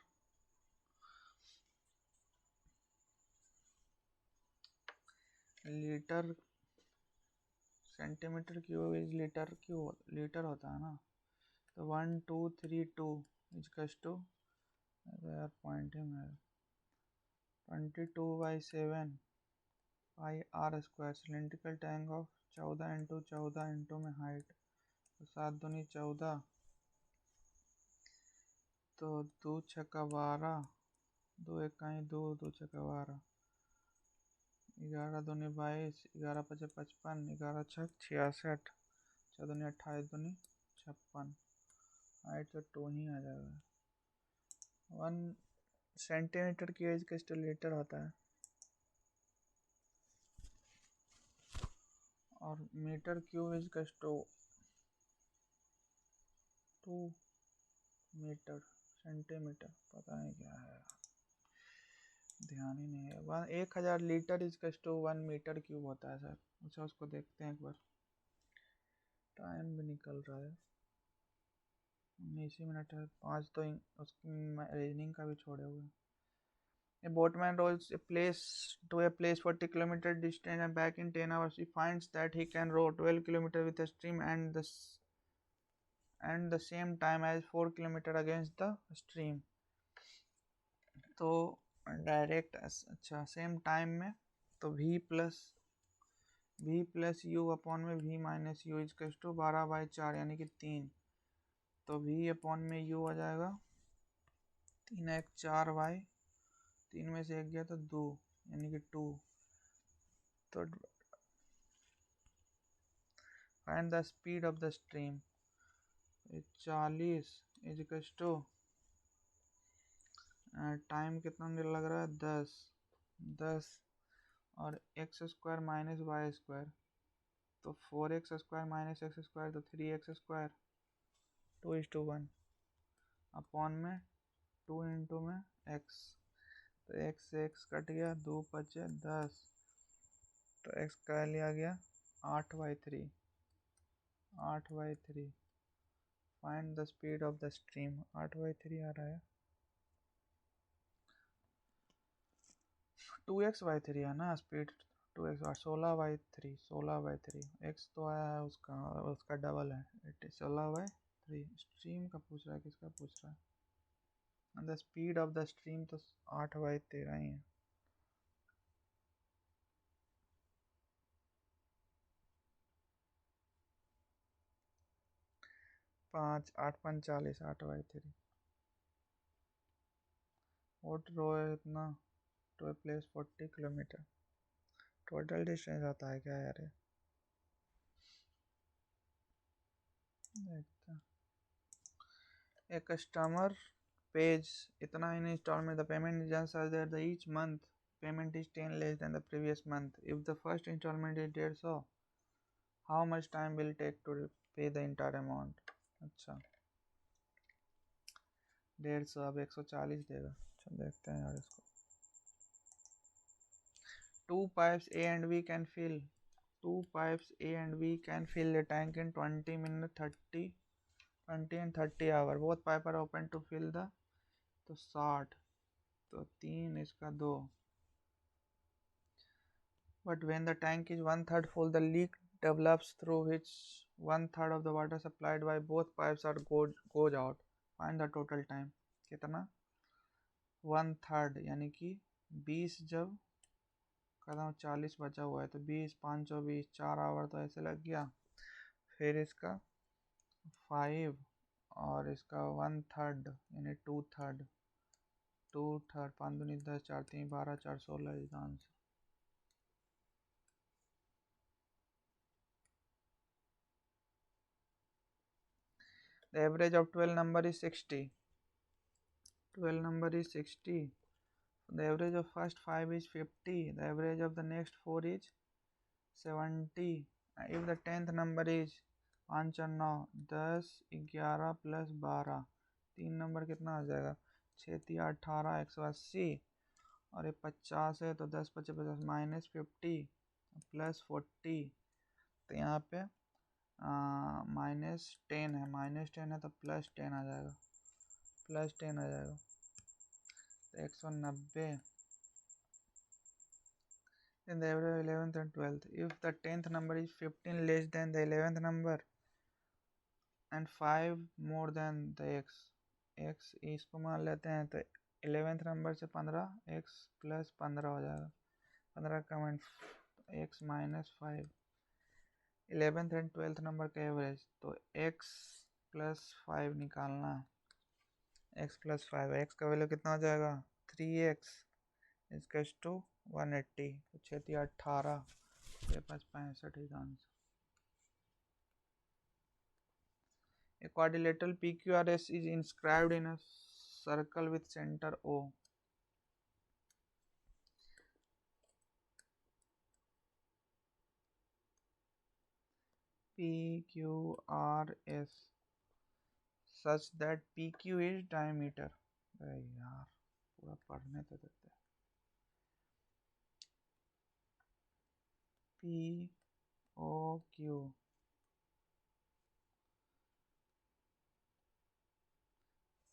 litre centimetre cube is litre cube, litre होता है ना, तो 1232 इजकस to, यार pointing है, 22/7 pi R square, cylindrical tank of 14 × 14 में height, तो 7 दूनी 14, तो 2 छक्का 12, 2 इकाई 2, 2 छक्का 12, 11 दूनी 22, 11 पचे 55, 11 छक 66, 6 दूनी 28, दूनी 56, हाइट तो 2 ही आ जाएगा। 1 सेंटीमीटर की एज का लीटर होता है, और मीटर क्यूब इज का 2 मीटर, सेंटीमीटर पता नहीं क्या है, ध्यान ही नहीं है। 1000 लीटर इज का 1 मीटर क्यूब होता है सर। अच्छा उसको देखते हैं एक बार, टाइम भी निकल रहा है, 19 मिनट है, 5 तो उसकी रीजनिंग का भी छोड़े हुए। A boatman rows a place to a place 40 kilometer distance and back in 10 hours. He finds that he can row 12 kilometer with a stream and the same time as 4 kilometer against the stream. तो direct अच्छा same time में, तो v plus u upon में v minus u is कस to 12/4 यानी कि 3, तो v upon में u आ जाएगा 3 1 4y, 3 में से 1 गया तो 2 यानी कि 2, तो find the speed of the stream, 40 is equals to time कितना लग रहा है 10 और x square minus y square, तो 4x square minus x square, तो 3x स्क्वायर 2:1 अपॉन में 2 इंटू में x, तो x से x कट गया, 2 बचे 10, तो x का लिया गया 8/3, 8/3। Find the speed of the stream, 8/3 आ रहा है, 2x/3 है ना स्पीड, 2x 16/3 x तो आया है उसका डबल है, 16/3। स्ट्रीम का पूछ रहा है, किसका पूछ रहा है, the speed of the stream तो 8/13 ही है। 5 8 45 8/3 वोट रो है इतना to a place 40 kilometre total distance आता है क्या यार ये? देखते हैं। A customer pays इतना in installment. The payment is done such that the each month payment is 10 less than the previous month. If the first installment is 150, how much time will take to pay the entire amount? अच्छा 150 अब 140 देगा। चल देखते हैं यार इसको। Two pipes A and B can fill. Two pipes A and B can fill the tank in 20 minutes 20 and 30 hour. Both pipes are open to fill the तो 60 तो 3 इसका 2 but when the tank is 1/3 full the leak develops through which 1/3 of the water supplied by both pipes are goes out. Find the total time कितना 1/3 यानी कि 20 जब कदम 40 बचा हुआ है तो 20 520 4 आवर तो ऐसे लग गया। फिर इसका 5 और इसका 1/3 यानी 2/3 5 दूनी 10 4 3 12 4 16 is the answer. The average of 12 number is 60. 12 number is 60. The average of first 5 is 50. The average of the next 4 is 70. If the 10th number is 5 और 9 10 11 प्लस 12 3 नंबर कितना आ जाएगा 6 3 18 180 और ये 50 है तो 10 50 50 माइनस 50 प्लस 40 तो यहाँ पे -10 है -10 है तो +10 आ जाएगा +10 आ जाएगा तो 190 in the average 11th and 12th. If the 10th number is 15 less than the 11th number and 5 more than the x इसको मान लेते हैं तो 11th नंबर से 15 x + 15 हो जाएगा 15 comment x - 5 11th and 12th number का एवरेज तो x + 5 निकालना है x + 5 x का वैल्यू कितना हो जाएगा 3x इक्वल्स टू 180 तो 6 3 18 के पास 65 answer. A quadrilateral PQRS is inscribed in a circle with center O. PQRS such that PQ is diameter. अरे यार पूरा पढ़ने तो देते हैं। POQ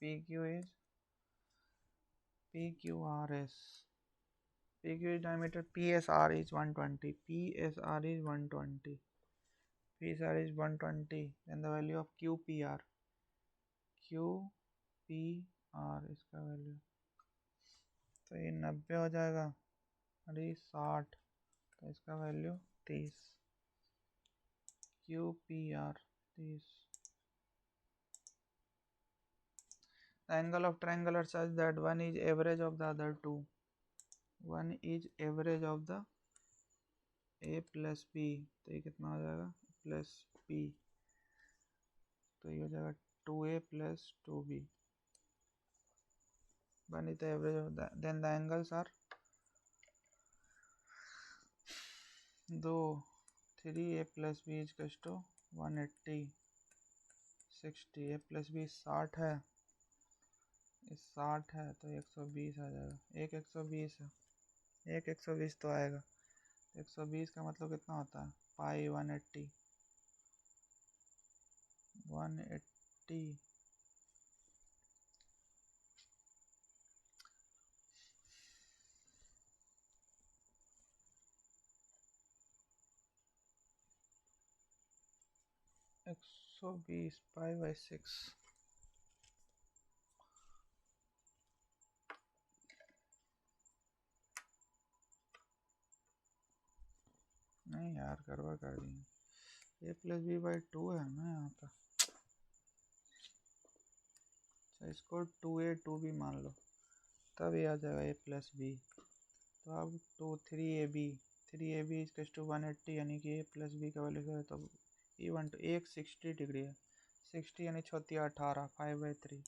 PQ is PQRS PQ is diameter PSR is 120 PSR is 120 PSR is 120 then the value of QPR इसका value तो ये 90 हो जाएगा अरे 60 तो इसका value 30 QPR 30 The angle of triangle are such that one is average of the other two one is average of the A plus B तो ये कितना हो जाएगा प्लस B तो ये हो जाएगा 2A plus 2B one is the average of the then the angles are 3A plus B is equals to 180 60 A plus B 60 है 60 है तो 120 आ जाएगा एक 120 है एक 120 तो आएगा 120 का मतलब कितना होता है पाई 180 120 π/6 नहीं यार गड़बड़ कर दी A plus B/2 है ना यहाँ पे तो इसको 2a 2b मान लो, तब ये आ जाएगा a प्लस बी। तो अब 3ab इज टू 180, यानी कि a प्लस बी का वैल्यू है, तो इवन टू एक 60 डिग्री है, 60 यानी 18 5/3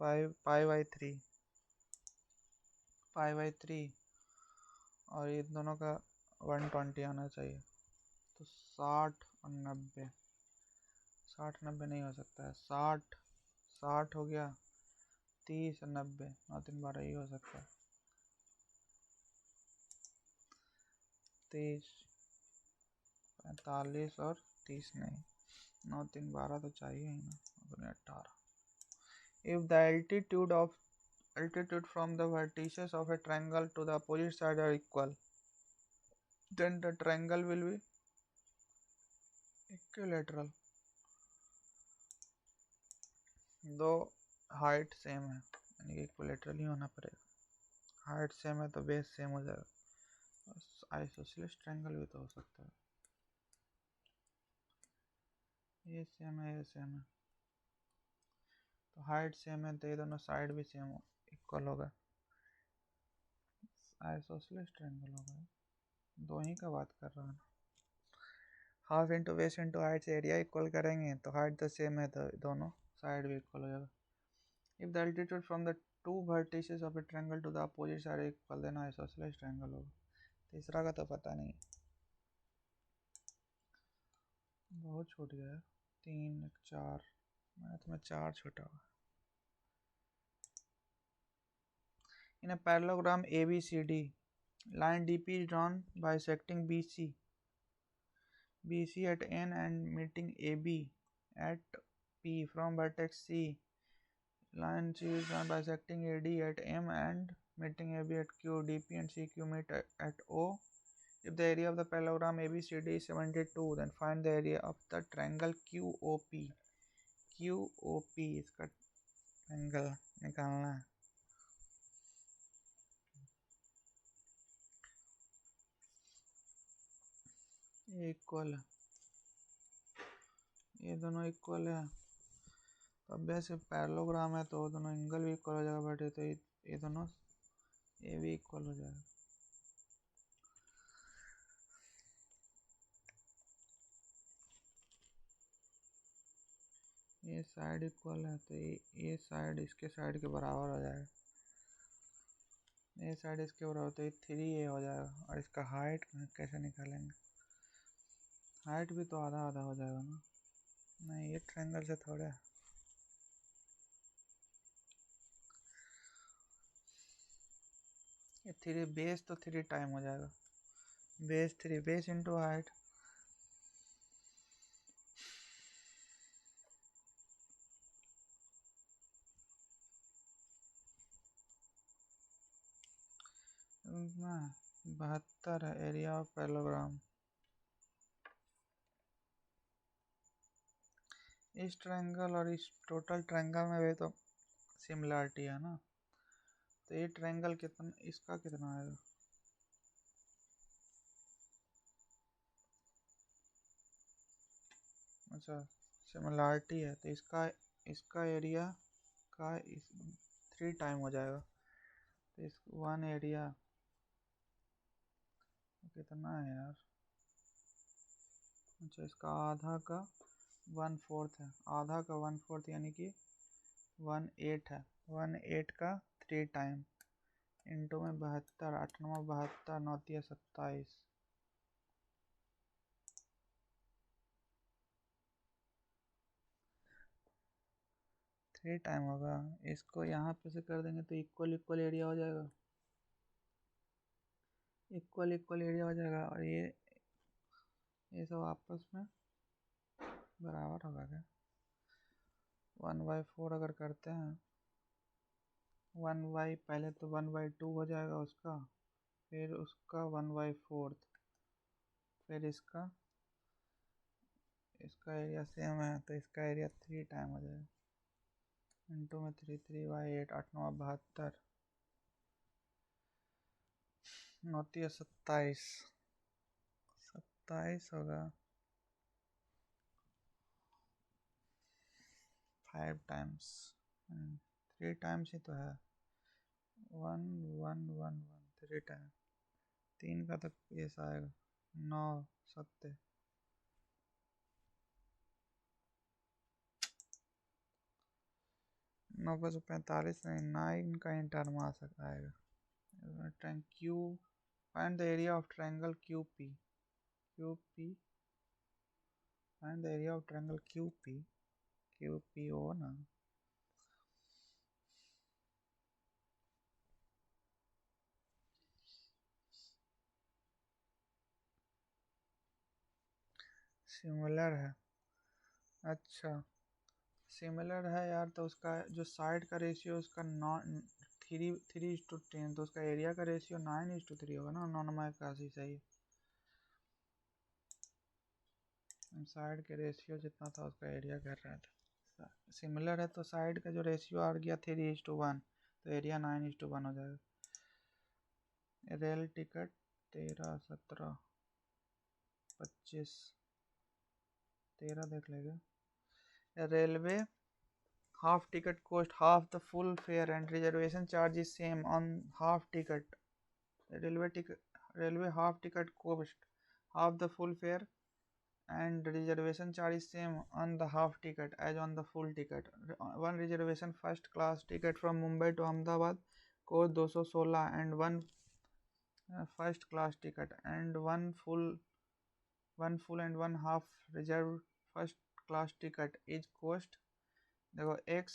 5/3 5/3, और ये दोनों का 120 आना चाहिए। तो 60 और 90, 60 90 नहीं हो सकता है, 60 हो गया, 30 और 90 9 3 12 ही हो सकता है, 30 45 और 30 नहीं, 9 3 12 तो चाहिए ही ना, 18। If the altitude from the vertices of a triangle to the opposite side are equal, then the triangle will be equilateral। दो हाइट सेम है, यानी कि इक्विलेटरल ही होना पड़ेगा। हाइट सेम है तो बेस सेम हो जाएगा। आइसोसेलेस ट्रायंगल भी तो हो सकता है, ये सेम है, ये सेम है, तो हाइट सेम है तो ये दोनों साइड भी सेम इक्वल होगा, आइसोसेलेस ट्रायंगल होगा। दो ही का बात कर रहा है, half into base into height से एरिया इक्वल करेंगे, तो हाइट तो सेम है तो दोनों साइड भी इक्वल हो जाएगा। If the altitude from the two vertices of a triangle to the opposite side equal, then isosceles triangle होगा। तीसरा का तो पता नहीं, बहुत छूट गया है, 3 4, मैथ में 4 छूटा हुआ। इन a parallelogram ABCD, line DP is drawn bisecting BC at N and meeting AB at P from vertex C. Line C is drawn bisecting AD at M and meeting AB at Q. DP and CQ meet at O. If the area of the parallelogram ABCD is 72, then find the area of the triangle QOP। QOP इसका angle निकालना है। ये equal है, ये दोनों equal है, तो अब वैसे पैरेललोग्राम है तो दोनों एंगल भी इक्वल हो जाएगा, बट तो ये दोनों ये भी इक्वल हो जाएगा। ये साइड इक्वल है तो ये साइड इसके साइड के बराबर हो जाएगा, ये साइड इसके बराबर, तो ये 3a हो जाएगा। और इसका हाइट कैसे निकालेंगे, हाइट भी तो आधा आधा हो जाएगा ना, नहीं ये ट्रायंगल से थोड़ा, ये 3 बेस तो 3 टाइम हो जाएगा, बेस 3 बेस इंटू हाइट, ना 72 है एरिया ऑफ पैरेललोग्राम। इस ट्रायंगल और इस टोटल ट्रायंगल में भी तो सिमिलरिटी है ना, तो ये ट्रायंगल कितना, इसका कितना आएगा, अच्छा सिमिलरिटी है तो इसका एरिया का 3 टाइम हो जाएगा, तो इस 1 एरिया कितना है यार, अच्छा इसका आधा का 1/4 है, आधा का 1/4 यानी कि 1/8 है, 1/8 का 3 टाइम इंटू में 72, 8 9 72, 9 3 27, 3 टाइम होगा। इसको यहाँ पे से कर देंगे तो इक्वल इक्वल एरिया हो जाएगा, इक्वल इक्वल एरिया हो जाएगा, और ये सब आपस में बराबर होगा क्या, 1/4 अगर करते हैं, 1 पहले तो 1/2 हो जाएगा उसका, फिर उसका 1/4, फिर इसका एरिया सेम है तो इसका एरिया 3 टाइम हो जाएगा, इंटू में 3 3/8, 8 9 72, 9 3 27, 27 होगा, 5 टाइम्स 3 टाइम्स ही तो है, 1 1 1 1 3 टाइम, 3 का तो ऐसा आएगा 9 7 9 नहीं 9 का ही टर्म आ सकता आएगा। Triangle Q, find the area of triangle Q P, Q P, find the area of triangle Q P O ना। सिमिलर है, अच्छा सिमिलर है यार, तो उसका जो साइड का रेशियो उसका 3:10, तो उसका एरिया का रेशियो 9:3 होगा ना, 9 सही। साइड के रेशियो जितना था उसका एरिया कर रहा था, सिमिलर है तो साइड का जो रेशियो आ गया 3:1, तो एरिया 9:1 हो जाएगा। रेल टिकट 13 17 25 13 देख लेगा। Railway half ticket cost half the full fare and reservation charge is same on half ticket. Railway half ticket cost half the full fare and reservation charge is same on the half ticket as on the full ticket. One reservation first class ticket from Mumbai to Ahmedabad cost 216 and one first class ticket and one full and one half reserved first class ticket is cost, देखो x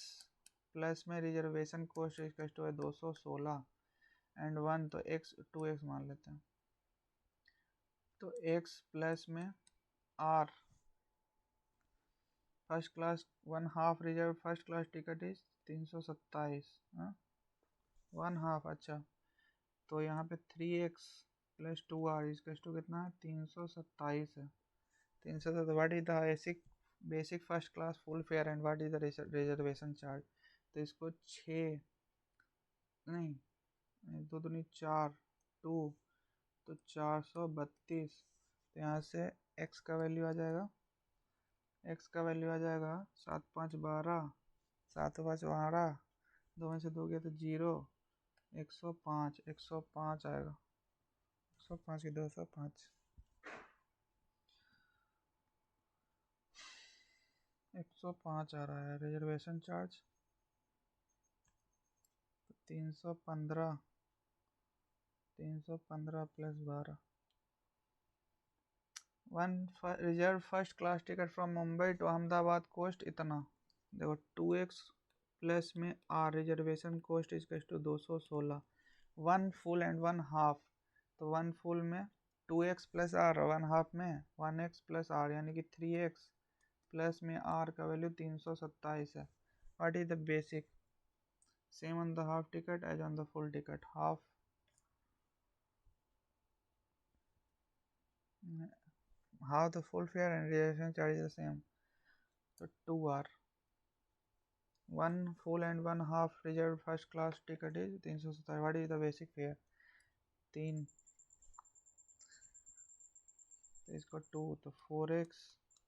plus में reservation cost इसका है 216 and 1, तो x 2x मान लेते हैं, तो x plus में r first class one half reserve first class ticket is 327, one half, अच्छा तो यहाँ पे 3x प्लस 2r इसका कितना है 327 है। 327 what is the basic first class full fair and what is the reservation charge, तो इसको 6 नहीं 2 दूनी 4 2, तो 432, तो यहाँ से x का वैल्यू आ जाएगा, x का वैल्यू आ जाएगा 7 5 12 7 5 12, 2 में से 2 गया तो 0, 105 आएगा, 105 की 205, 105 आ रहा है। Reservation charge 315 plus 12, one reserve first class ticket from Mumbai to Ahmedabad cost इतना, देखो 2x प्लस में आर रिजर्वेशन कोस्ट इसका 216, one full and one half, तो वन फुल में 2x plus are, one half में 1x प्लस आर यानी कि 3x plus में आर का वैल्यू 327 है। What is the basic, same on the half ticket as on the full ticket, half how the full fare and reservation charge is the same, so 2r, one full and one half reserved first class ticket is 327, what is the basic fare 3, तो इसको 2, तो 4x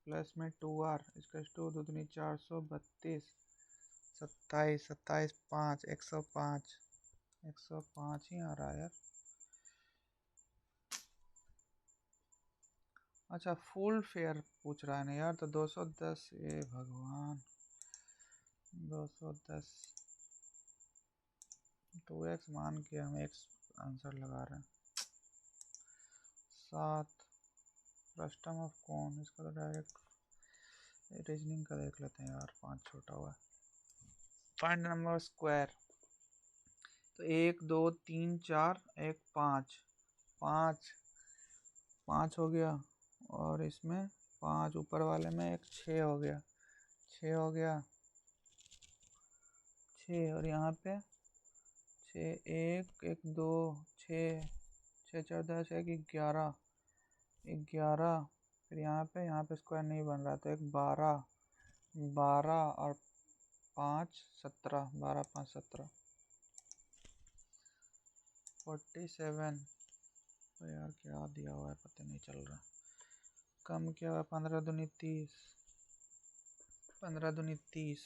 plus में 2r इसका 2 2 दूनी 432, 27 27 5 105 ही आ रहा है यार। अच्छा फुल फेयर पूछ रहा है ना यार, तो 210, ए भगवान 210, 2x मान के हम x आंसर लगा रहे हैं। 7 फ्रस्टम ऑफ कौन, इसका तो डायरेक्ट रीजनिंग का देख लेते हैं यार, 5 छोटा हुआ है। फाइंड नंबर स्क्वायर, तो 1 2 3 4 1 5 5 5 हो गया, और इसमें 5 ऊपर वाले में एक 6 हो गया, 6 हो गया 6, और यहाँ पे 6 1 1 2 6 6 4 10 1 11 11, फिर यहाँ पे स्क्वायर नहीं बन रहा, तो एक 12 12 और 5 17, 12 5 17 47, तो यार क्या दिया हुआ है पता नहीं चल रहा, कम क्या हुआ 15 दूनी 30, 15 दूनी 30,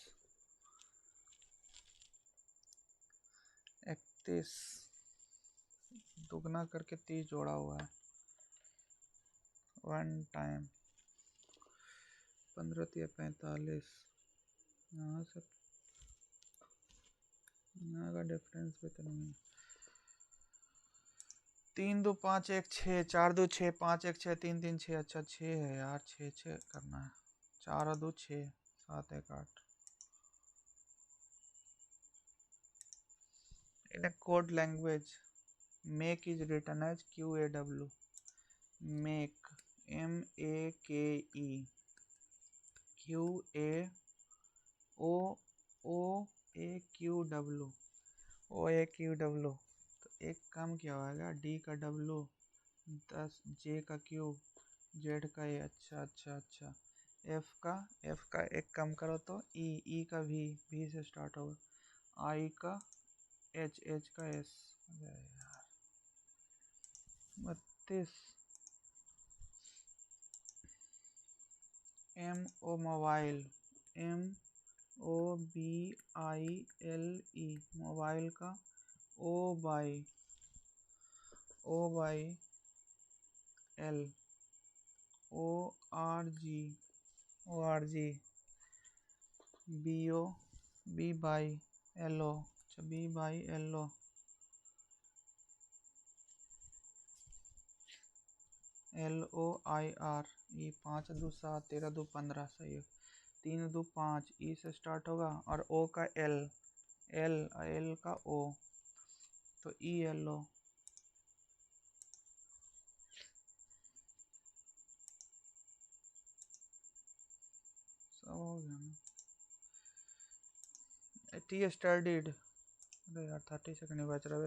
32 दुगना करके 30 जोड़ा हुआ है। 1 टाइम 15 या 45 यहाँ से यहाँ का डिफरेंस भी तो नहीं है। 3 2 5 1 6 4 2 6 5 1 6 3 3 6 अच्छा 6 है यार 6 6 करना है। 4 और 2 6 7 1 8 in a code language make is written as QAW make MAKE QAOAQW तो एक कम क्या होगा D का W 10 J का Q Z का A अच्छा अच्छा अच्छा F का एक कम करो तो E का V से स्टार्ट होगा I का H का S अरे यार 32 MO मोबाइल MOBILE मोबाइल का O by L ORG B by LO अच्छा B by LO LOIR E 5 2 7 13 2 15 सही है। 3 2 5 E से स्टार्ट होगा और O का L का O तो ELO सब हो गया ना। T studied अरे यार 30 सेकंड बच रहा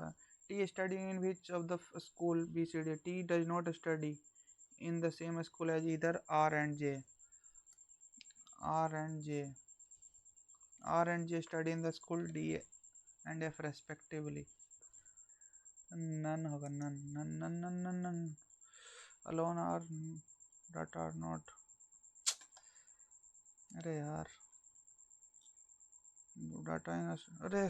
है। T study in which of the school BCD T does not study in the same school as either R and J study in the school D and F respectively none होगा none alone or that are not अरे यार data अरे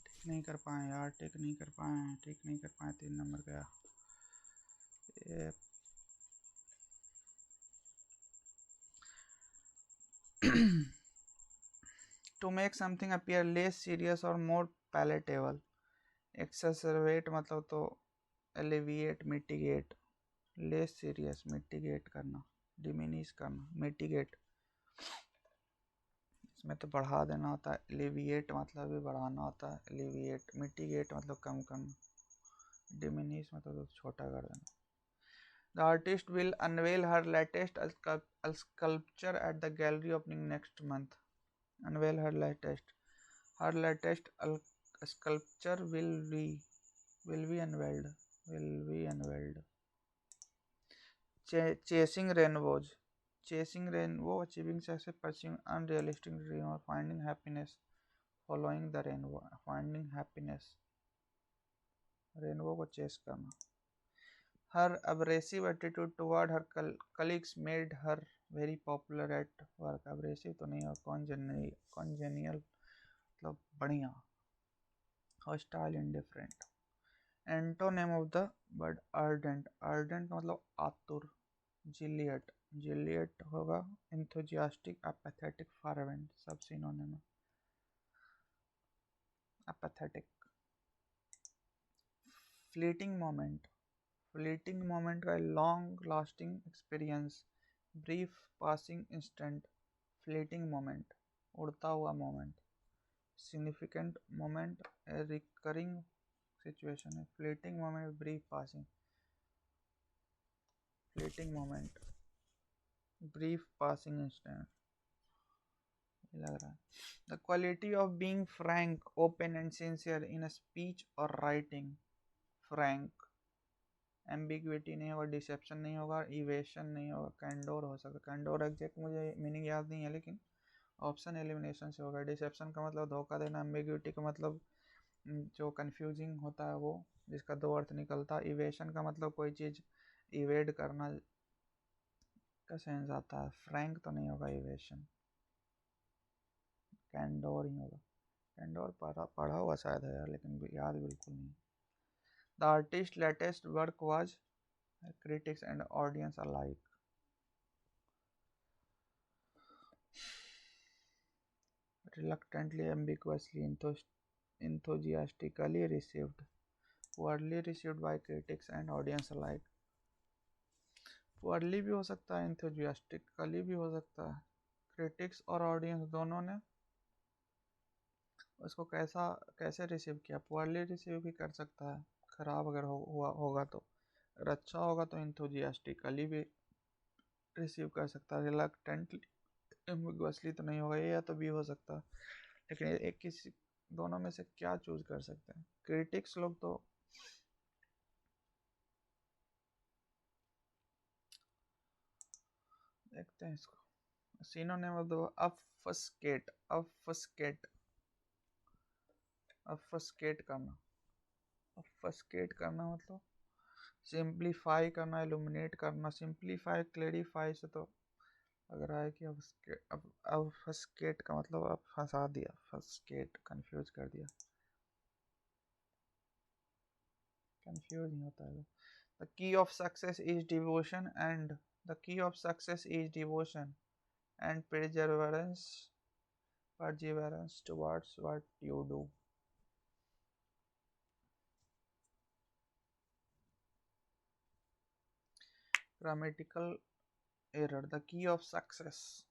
ठीक नहीं कर पाए यार ठीक नहीं कर पाए 3 नंबर गया। To make something appear less serious or more palatable exacerbate मतलब तो alleviate mitigate less serious mitigate करना diminish करना mitigate इसमें तो बढ़ा देना होता है। alleviate मतलब भी बढ़ाना होता है। alleviate mitigate मतलब कम करना diminish मतलब तो छोटा कर देना। The artist will unveil her latest sculpture at the gallery opening next month. Unveil her latest sculpture will be unveiled. Chasing rainbows, achieving success, pursuing unrealistic dream or finding happiness, following the rainbow, finding happiness, rainbow को chase करना। Her abrasive attitude toward her colleagues made her very popular at work. Abrasive तो नहीं है, congenial मतलब बढ़िया। Hostile, indifferent. Antonym of the word ardent मतलब आतुर। Juliet होगा enthusiastic, apathetic, fervent सब synonym है। apathetic। fleeting moment का long lasting experience, brief passing instant, fleeting moment उड़ता हुआ moment, significant moment a recurring situation है। fleeting moment brief passing, fleeting moment brief passing instant लग रहा है। The quality of being frank, open and sincere in a speech or writing, frank ambiguity नहीं होगा, dissipation नहीं होगा, evasion नहीं होगा, कैंडोर हो सकता है। कैंडोर एग्जैक्ट मुझे मीनिंग याद नहीं है लेकिन ऑप्शन एलिमिनेशन से होगा। डिसेप्शन का मतलब धोखा देना, एम्बिग्विटी का मतलब जो कंफ्यूजिंग होता है वो जिसका दो अर्थ निकलता है। इवेशन का मतलब कोई चीज़ इवेड करना का सेंस आता है। फ्रैंक तो नहीं होगा इवेशन, कैंडोर ही होगा। टेंडोर पढ़ा पढ़ा हुआ शायद है यार, लेकिन याद बिल्कुल नहीं। The artist latest work was critics and audience alike reluctantly, ambiguously, enthusiastically received, poorly received by critics and audience alike। poorly भी हो सकता है, enthusiastically भी हो सकता है। critics और audience दोनों ने उसको कैसे रिसीव किया, poorly रिसीव भी कर सकता है, खराब अगर होगा तो। अगर अच्छा होगा तो enthusiastically भी रिसीव कर सकता है। reluctantly एम्बिगुअसली तो नहीं होगा ये, या तो भी हो सकता है, लेकिन एक किसी दोनों में से क्या चूज कर सकते हैं। क्रिटिक्स लोग तो देखते हैं इसको। सिनोनिम ऑफ द ऑब्फस्केट, ऑब्फस्केट, ऑब्फस्केट करना। ऑब्फस्केट करना मतलब सिंप्लीफाई करना, इल्यूमिनेट करना। सिंप्लीफाई क्लेरिफाई से तो लग रहा है कि ऑब्फस्केट का मतलब अब फंसा दिया, ऑब्फस्केट कंफ्यूज कर दिया। कंफ्यूज नहीं होता है। The key of success is devotion and the key of success is devotion and perseverance towards what you do। Grammatical error। The key of success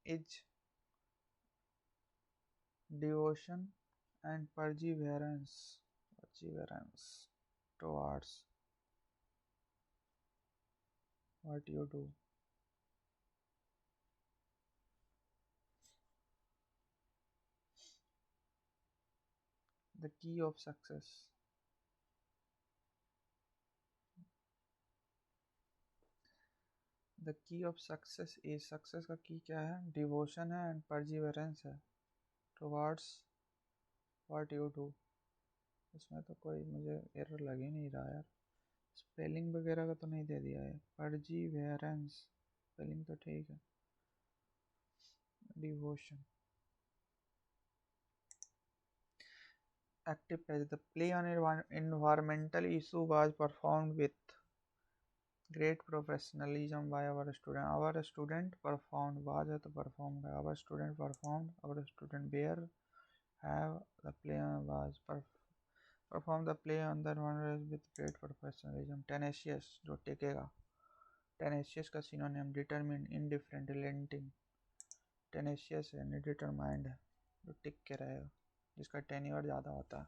is devotion and perseverance towards what you do। The key of success, the key of success is, success का की क्या है, devotion है and perseverance है towards what you do। इसमें तो कोई मुझे एरर लग ही नहीं रहा यार। स्पेलिंग वगैरह का तो नहीं दे दिया है। परजीवेरेंस स्पेलिंग तो ठीक है। Devotion. Active pledge. The play on environmental issue was performed with great professionalism by our student। our student performed, was है तो performed है। our student performed, our student were, have, the play was perform the play on the environment with great professionalism। tenacious जो टिकेगा। tenacious का synonym determine, indifferent, relenting। Tenacious है, determined है, जो टिक के रहेगा, जिसका टेन्योर ज़्यादा होता है।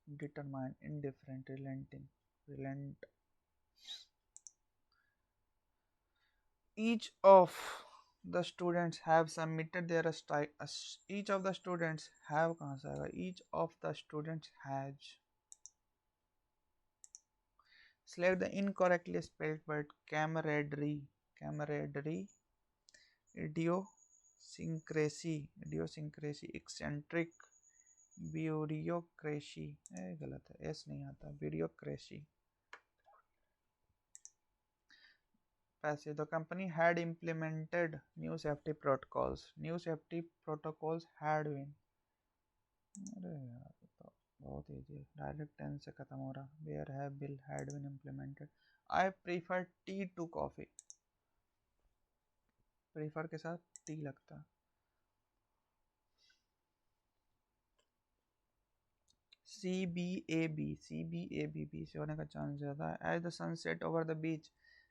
Determined, indifferent, relenting, relent. each of the students have submitted their each of the students have कहाँ से आएगा, each of the students has। select the incorrectly spelled word camaraderie। camaraderie, idiosyncrasy, idiosyncrasy, eccentric, bureaucracy, गलत है, S नहीं आता, bureaucracy. पैसे। The company had implemented new safety protocols, new safety protocols had been. अरे यार तो बहुत ईजी, डायरेक्ट टेंस से खत्म हो रहा। Where have bill had been implemented. I prefer tea to coffee. Prefer के साथ टी लगता। CBAB बी से होने का चांस ज़्यादा है। As the sunset over the beach,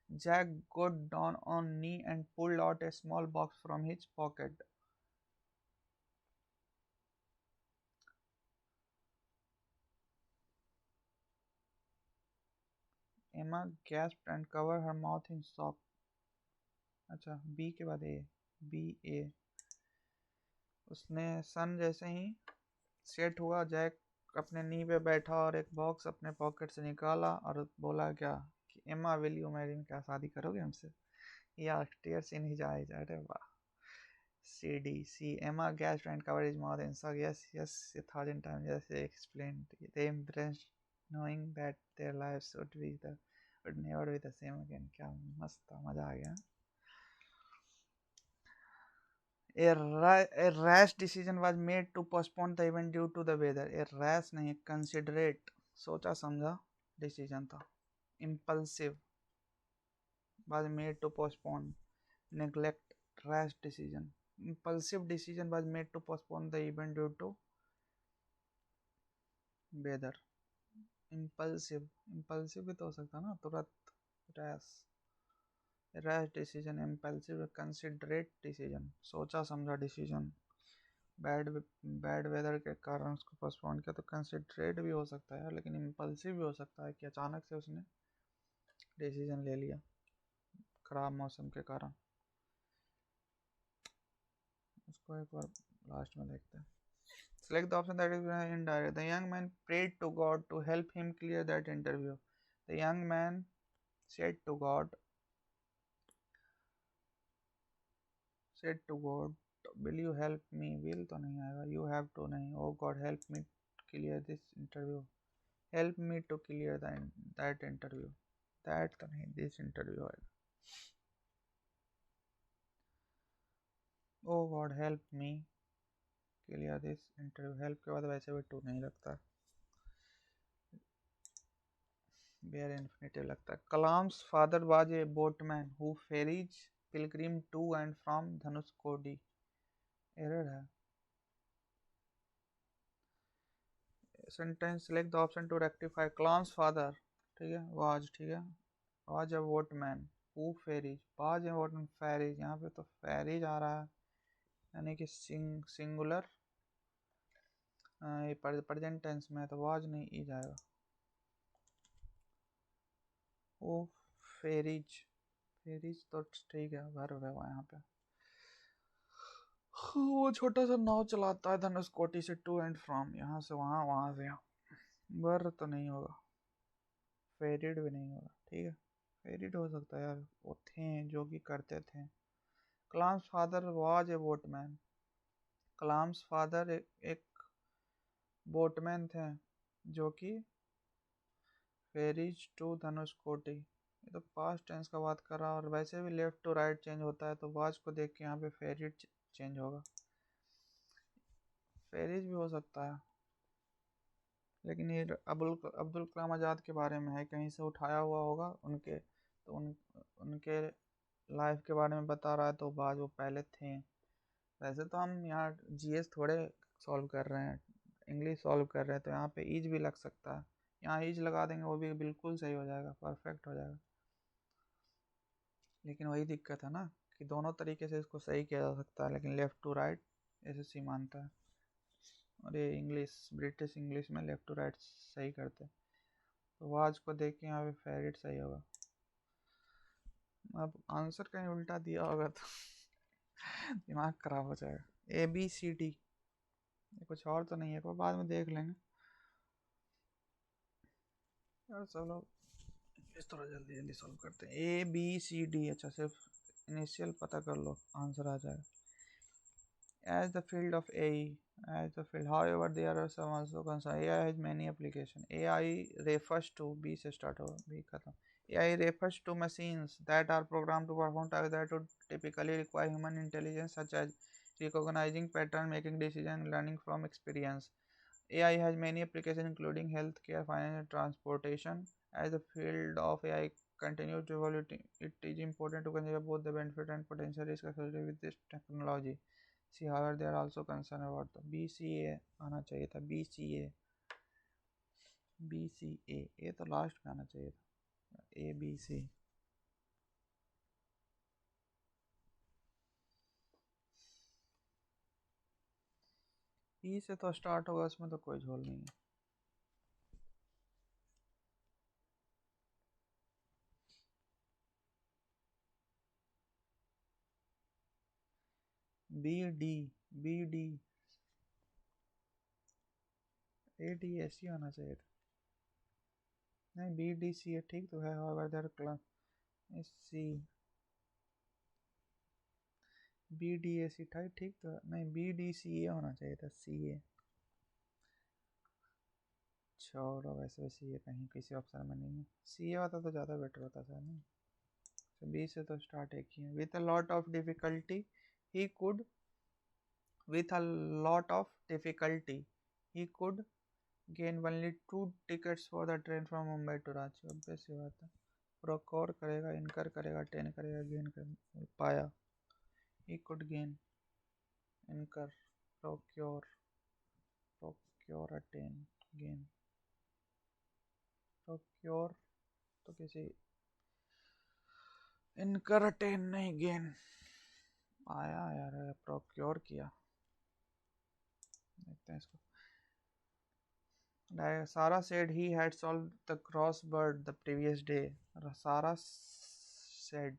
Jack got down on knee and pulled out a small box from his pocket। Emma gasped and covered her mouth in shock। अच्छा, B के बाद ए, B ए। उसने सन जैसे ही set हुआ, Jack अपने नी पे बैठा और एक बॉक्स अपने पॉकेट से निकाला और बोला क्या कि एमा विल यू मैरी, क्या शादी करोगे हमसे। या टीयर्स इन हिज आईज। अरे वाह। CDC, Emma gasped and covered his mouth and said, yes, yes, 1,000 times, yes, they explained. They embraced, knowing that their lives would never be the same again। क्या मस्त था, मजा आ गया। A rash decision was made to postpone the event due to the weather. A rash नहीं, considerate, सोचा समझा decision था. Impulsive was made to postpone. Neglect, rash decision. Impulsive decision was made to postpone the event due to weather. Impulsive भी तो हो सकता ना, तुरंत. rash decision. Impulsive, considerate decision, सोचा समझा decision. बैड वेदर के कारण उसको पोस्टपोन किया, तो कंसिडरेट भी हो सकता है लेकिन इम्पल्सिव भी हो सकता है कि अचानक से उसने डिसीजन ले लिया खराब मौसम के कारण. उसको एक बार लास्ट में देखते हैं. Select the option that is indirect. The young man prayed to God to help him clear that interview. The young man said to God, will you help me? Will तो नहीं आएगा, you have to नहीं. Oh God, help me clear this interview. Help me to clear that interview. That तो नहीं, this interview आएगा. Oh God, help me clear this interview. Help के बाद वैसे भी to नहीं लगता, bare infinitive लगता है. Kalam's father was a boatman who ferries pilgrim to and from Dhanushkodi. Error है. Sentence select the option to rectify. Kalam's father, ठीक है, was, ठीक है, was a boatman who ferries. was a boatman ferries, यहाँ पे तो ferries आ रहा है यानी कि सिंगुलर, ये प्रेजेंट टेंस में है तो was नहीं, ई जाएगा. वो फेरीज तो ठीक है, वर्ब है वहाँ पे. वो छोटा सा नाव चलाता है धनुषकोटी से टू एंड फ्रॉम, यहाँ से वहाँ, वहाँ से यहाँ. वर्ब तो नहीं होगा, फेरिड भी नहीं होगा. ठीक है, फेरिड हो सकता है यार, वो थे जो कि करते थे. Kalam's father was a boatman. Kalam's father एक बोटमैन थे जो कि फेरीज टू धनुषकोटी. ये तो पास्ट टेंस का बात कर रहा है और वैसे भी लेफ्ट टू राइट चेंज होता है, तो वाज को देख के यहाँ पे फेरिड चेंज होगा. फेरिज भी हो सकता है लेकिन ये अब्दुल कलाम आज़ाद के बारे में है, कहीं से उठाया हुआ होगा उनके, तो उनके लाइफ के बारे में बता रहा है, तो बाद वो पहले थे. वैसे तो हम यहाँ जीएस थोड़े सॉल्व कर रहे हैं, इंग्लिश सॉल्व कर रहे हैं, तो यहाँ पे ईज भी लग सकता है. यहाँ ईज लगा देंगे वो भी बिल्कुल सही हो जाएगा, परफेक्ट हो जाएगा. लेकिन वही दिक्कत है ना कि दोनों तरीके से इसको सही किया जा सकता है, लेकिन लेफ़्ट टू राइट एसएससी मानता है और ये इंग्लिश, ब्रिटिश इंग्लिश में लेफ़्ट टू राइट सही करते हैं. तो वाज को देख के यहाँ पे फेरिट सही होगा. अब आंसर कहीं उल्टा दिया होगा तो दिमाग खराब हो जाएगा. ABCD, कुछ और तो नहीं है, कोई बाद में देख लेंगे यार. चलो इस थोड़ा जल्दी जल्दी सॉल्व करते हैं. ABCD, अच्छा सिर्फ इनिशियल पता कर लो, आंसर आ जाएगा. As the field of AI, as the field, however, there are some also concerns. AI has many applications. AI refers to, B से start होगा, B खत्म. AI refers to machines that are programmed to perform tasks that would typically require human intelligence, such as recognizing pattern, making decisions, learning from experience. AI has many applications including healthcare, finance, and transportation. As the field of AI continues to evolve, it is important to consider both the benefit and potential risks associated with this technology. See, however, they are also concerned about the BCA आना चाहिए था, BCA, ये तो last में आना चाहिए था, ABC. E से तो स्टार्ट होगा, उसमें तो कोई झोल नहीं है. BD ADSC आना चाहिए था. नहीं, BDC ठीक तो है, however there class C BDAC ठीक तो है. नहीं, BDCA होना चाहिए था, CA. छोड़ो, वैसे भी CA कहीं किसी ऑप्शन में नहीं है. CA होता तो ज़्यादा बेटर होता था नहीं. तो B से तो स्टार्ट एक ही है. With a lot of difficulty he could With a lot of difficulty, he could gain only 2 tickets for the train from Mumbai to Ranchi. Obvious सी बात है. प्रोक्योर करेगा, इनकर करेगा, टेन करेगा, गेन कर पाया. He could gain, इनकर, procure, procure attain, gain, procure तो किसी, इनकर अटेन नहीं, गेन पाया यार, प्रोक्योर किया. देखते हैं इसको. Sarah said he had solved the crossword the previous day. Sarah said,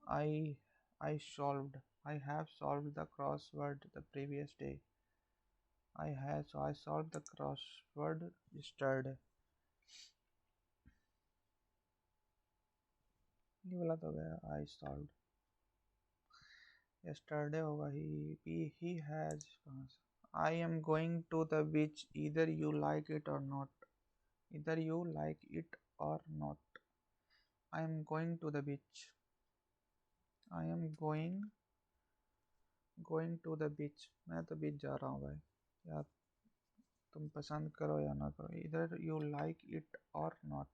I I solved. I have solved the crossword the previous day. I solved the crossword yesterday. ये बोला तो गया. I solved. Yesterday होगा. He has. I am going to the beach. Either you like it or not. Either you like it or not. I am going to the beach. I am going to the beach. मैं तो बीच जा रहा हूँ भाई. या तुम पसंद करो या ना करो. Either you like it or not.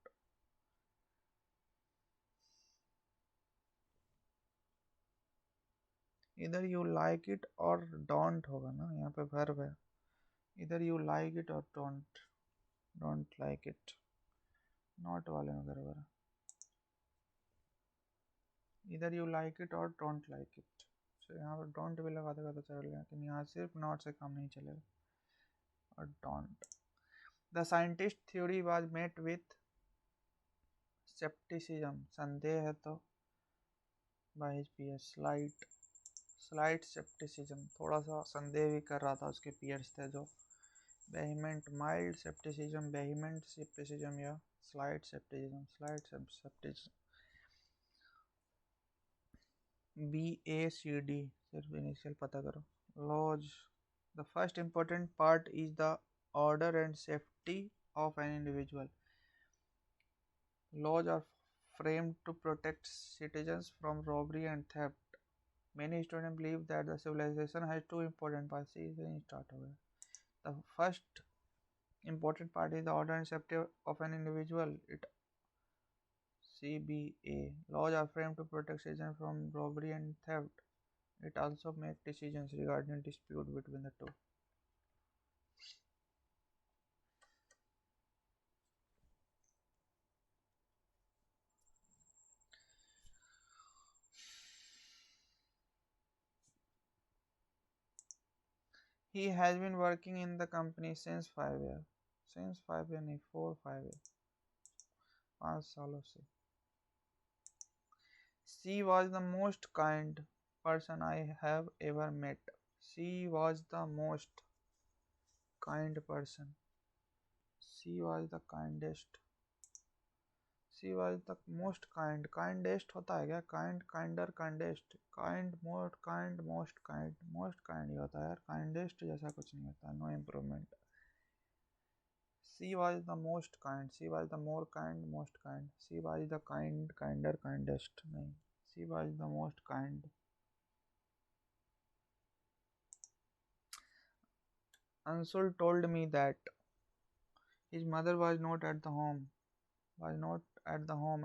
Either you like it or don't होगा ना. यहाँ पे verb है. Either you like it or don't like it. Not वाले में verb है. Either you like it or don't like it. So यहाँ पर don't भी लगा देगा तो चलेगा, लेकिन यहाँ सिर्फ not से काम नहीं चलेगा. और don't. The scientist theory was met with skepticism. संदेह है तो by his peers. Slight skepticism. थोड़ा सा संदेह भी कर रहा था, उसके peers थे जो. Vehement, mild skepticism, vehement skepticism या slight skepticism. BACD सिर्फ इनिशियल पता करो. Laws. The first important part is the order and safety of an individual. Laws are framed to protect citizens from robbery and theft. Many students believe that the civilization has two important parts. The first important part is the order and safety of an individual. CBA. Laws are framed to protect citizens from robbery and theft. It also makes decisions regarding dispute between the two. He has been working in the company since 5 years. Since 5 years नहीं, 4-5 years. 5 सालों से. She was the most kind person I have ever met. She was the most kind person. She was the kindest. She was the most kind. Kindest होता है क्या? Kind, kinder, kindest. Kind, more kind, most kind. Most kind ही होता है यार. Kindest जैसा कुछ नहीं होता. No improvement. She was the most kind. She was the more kind, most kind. She was the kind, kinder, kindest. नहीं. She was the most kind. Anshul told me that his mother was not at the home,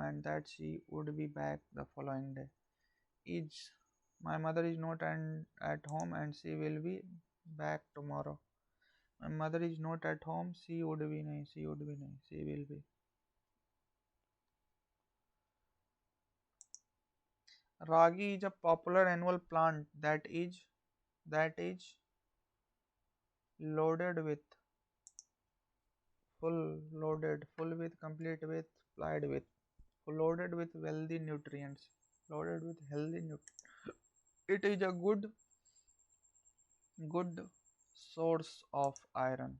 and that she would be back the following day. My mother is not at home and she will be back tomorrow. My mother is not at home. She will be. Ragi is a popular annual plant that is loaded with full with, complete with, plied with, loaded with wealthy nutrients, loaded with healthy nutrients. It is a good source of iron,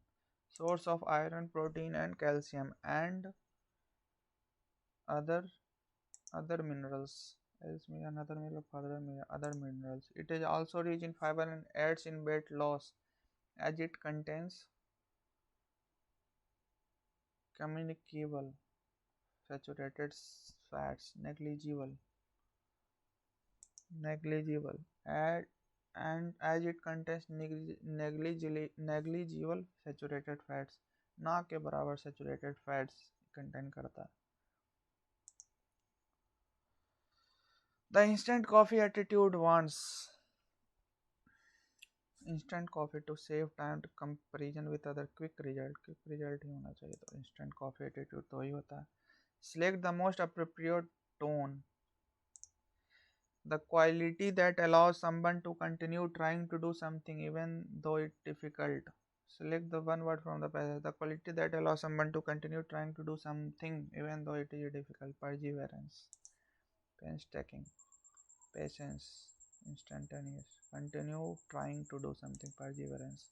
protein, and calcium, and other other minerals. Other minerals. It is also rich in fiber and aids in weight loss, as it contains communicable saturated fats, negligible, add and as it contains negligible saturated fats, ना के बराबर saturated fats contain करता है. The instant coffee attitude wants instant coffee to save time to comparison with other quick result ही होना चाहिए. तो instant coffee attitude तो वही होता है. Select the most appropriate tone, the quality that allows someone to continue trying to do something even though it's difficult. Select the one word from the passage, the quality that allows someone to continue trying to do something even though it is difficult. Perseverance, painstaking, patience, instantaneous, continue trying to do something. Perseverance.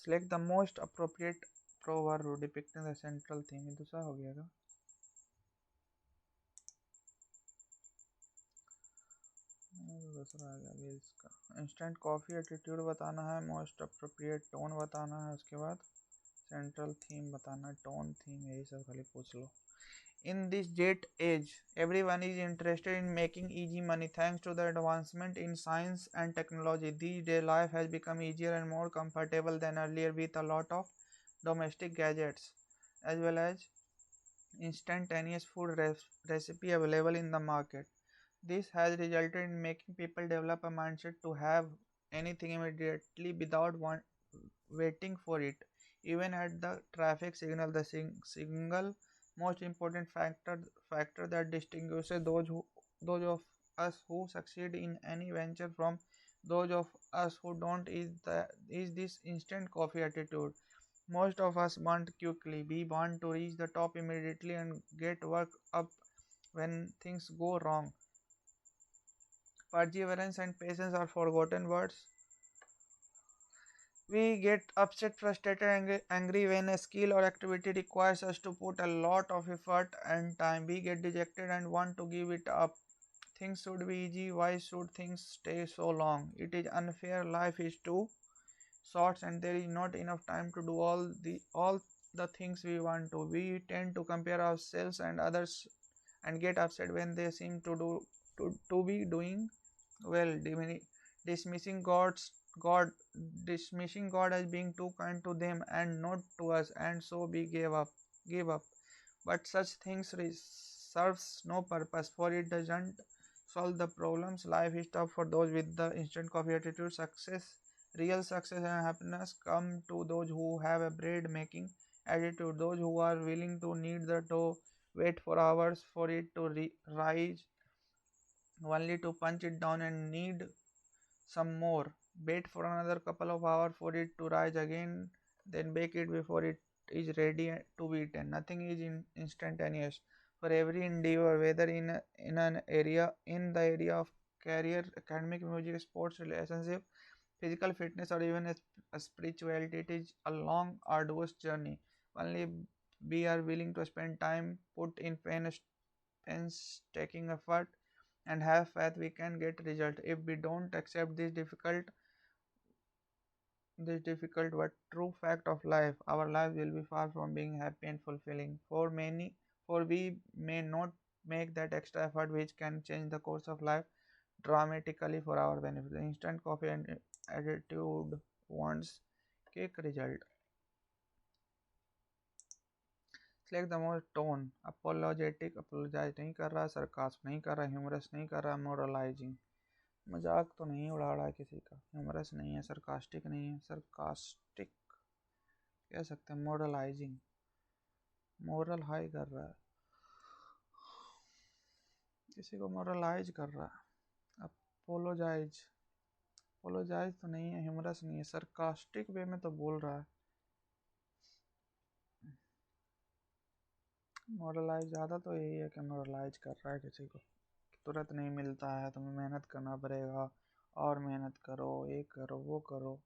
Select the most appropriate proverb depicting the central theme. ये दूसरा हो गया. दूसरा आ गया अभी इसका. Instant coffee attitude बताना है, मोस्ट अप्रोप्रिएट टोन बताना है, उसके बाद सेंट्रल थीम बताना है. टोन थीम यही सब खाली पूछ लो. In this jet age, everyone is interested in making easy money thanks to the advancement in science and technology. These days, life has become easier and more comfortable than earlier with a lot of domestic gadgets as well as instantaneous food recipe available in the market. This has resulted in making people develop a mindset to have anything immediately without waiting for it. Even at the traffic signal, the single most important factor that distinguishes those of us who succeed in any venture from those of us who don't is this instant coffee attitude. Most of us want quickly. We want to reach the top immediately and get work up when things go wrong. Perseverance and patience are forgotten words. We get upset, frustrated, angry when a skill or activity requires us to put a lot of effort and time. We get dejected and want to give it up. Things should be easy. Why should things stay so long? It is unfair. Life is too short and there is not enough time to do all the things we want to. We tend to compare ourselves and others and get upset when they seem to be doing well, dismissing God, dismissing God as being too kind to them and not to us, and so we give up. But such things serves no purpose, for it doesn't solve the problems. Life is tough for those with the instant coffee attitude. Real success and happiness come to those who have a bread making attitude, those who are willing to knead the dough, wait for hours for it to rise, only to punch it down and knead some more, wait for another couple of hours for it to rise again, then bake it before it is ready to be eaten. Nothing is instantaneous. For every endeavor, whether in the area of career, academic, music, sports, relationship, physical fitness, or even a spirituality, it is a long, arduous journey. Only we are willing to spend time, put in painstaking effort, and have faith we can get result. If we don't accept this difficult but true fact of life, our life will be far from being happy and fulfilling. For we may not make that extra effort which can change the course of life dramatically for our benefit. The instant coffee and attitude wants quick result. Select the most tone. Apologetic, apologize नहीं कर रहा, sarcasm नहीं कर रहा, humorous नहीं कर रहा, moralizing, मजाक तो नहीं उड़ा रहा है किसी का, ह्यूमरस नहीं है, सरकास्टिक नहीं है, सरकास्टिक कह सकते हैं, मोरलाइजिंग, मोरल हाई कर रहा है, किसी को मोरलाइज कर रहा है. अपोलोजाइज, अपोलोजाइज तो नहीं है, ह्यूमरस नहीं है, सरकास्टिक वे में तो बोल रहा है. मोरलाइज ज़्यादा तो यही है कि मोरलाइज कर रहा है किसी को. तुरंत नहीं मिलता है, तुम्हें मेहनत करना पड़ेगा, और मेहनत करो, ये करो, वो करो.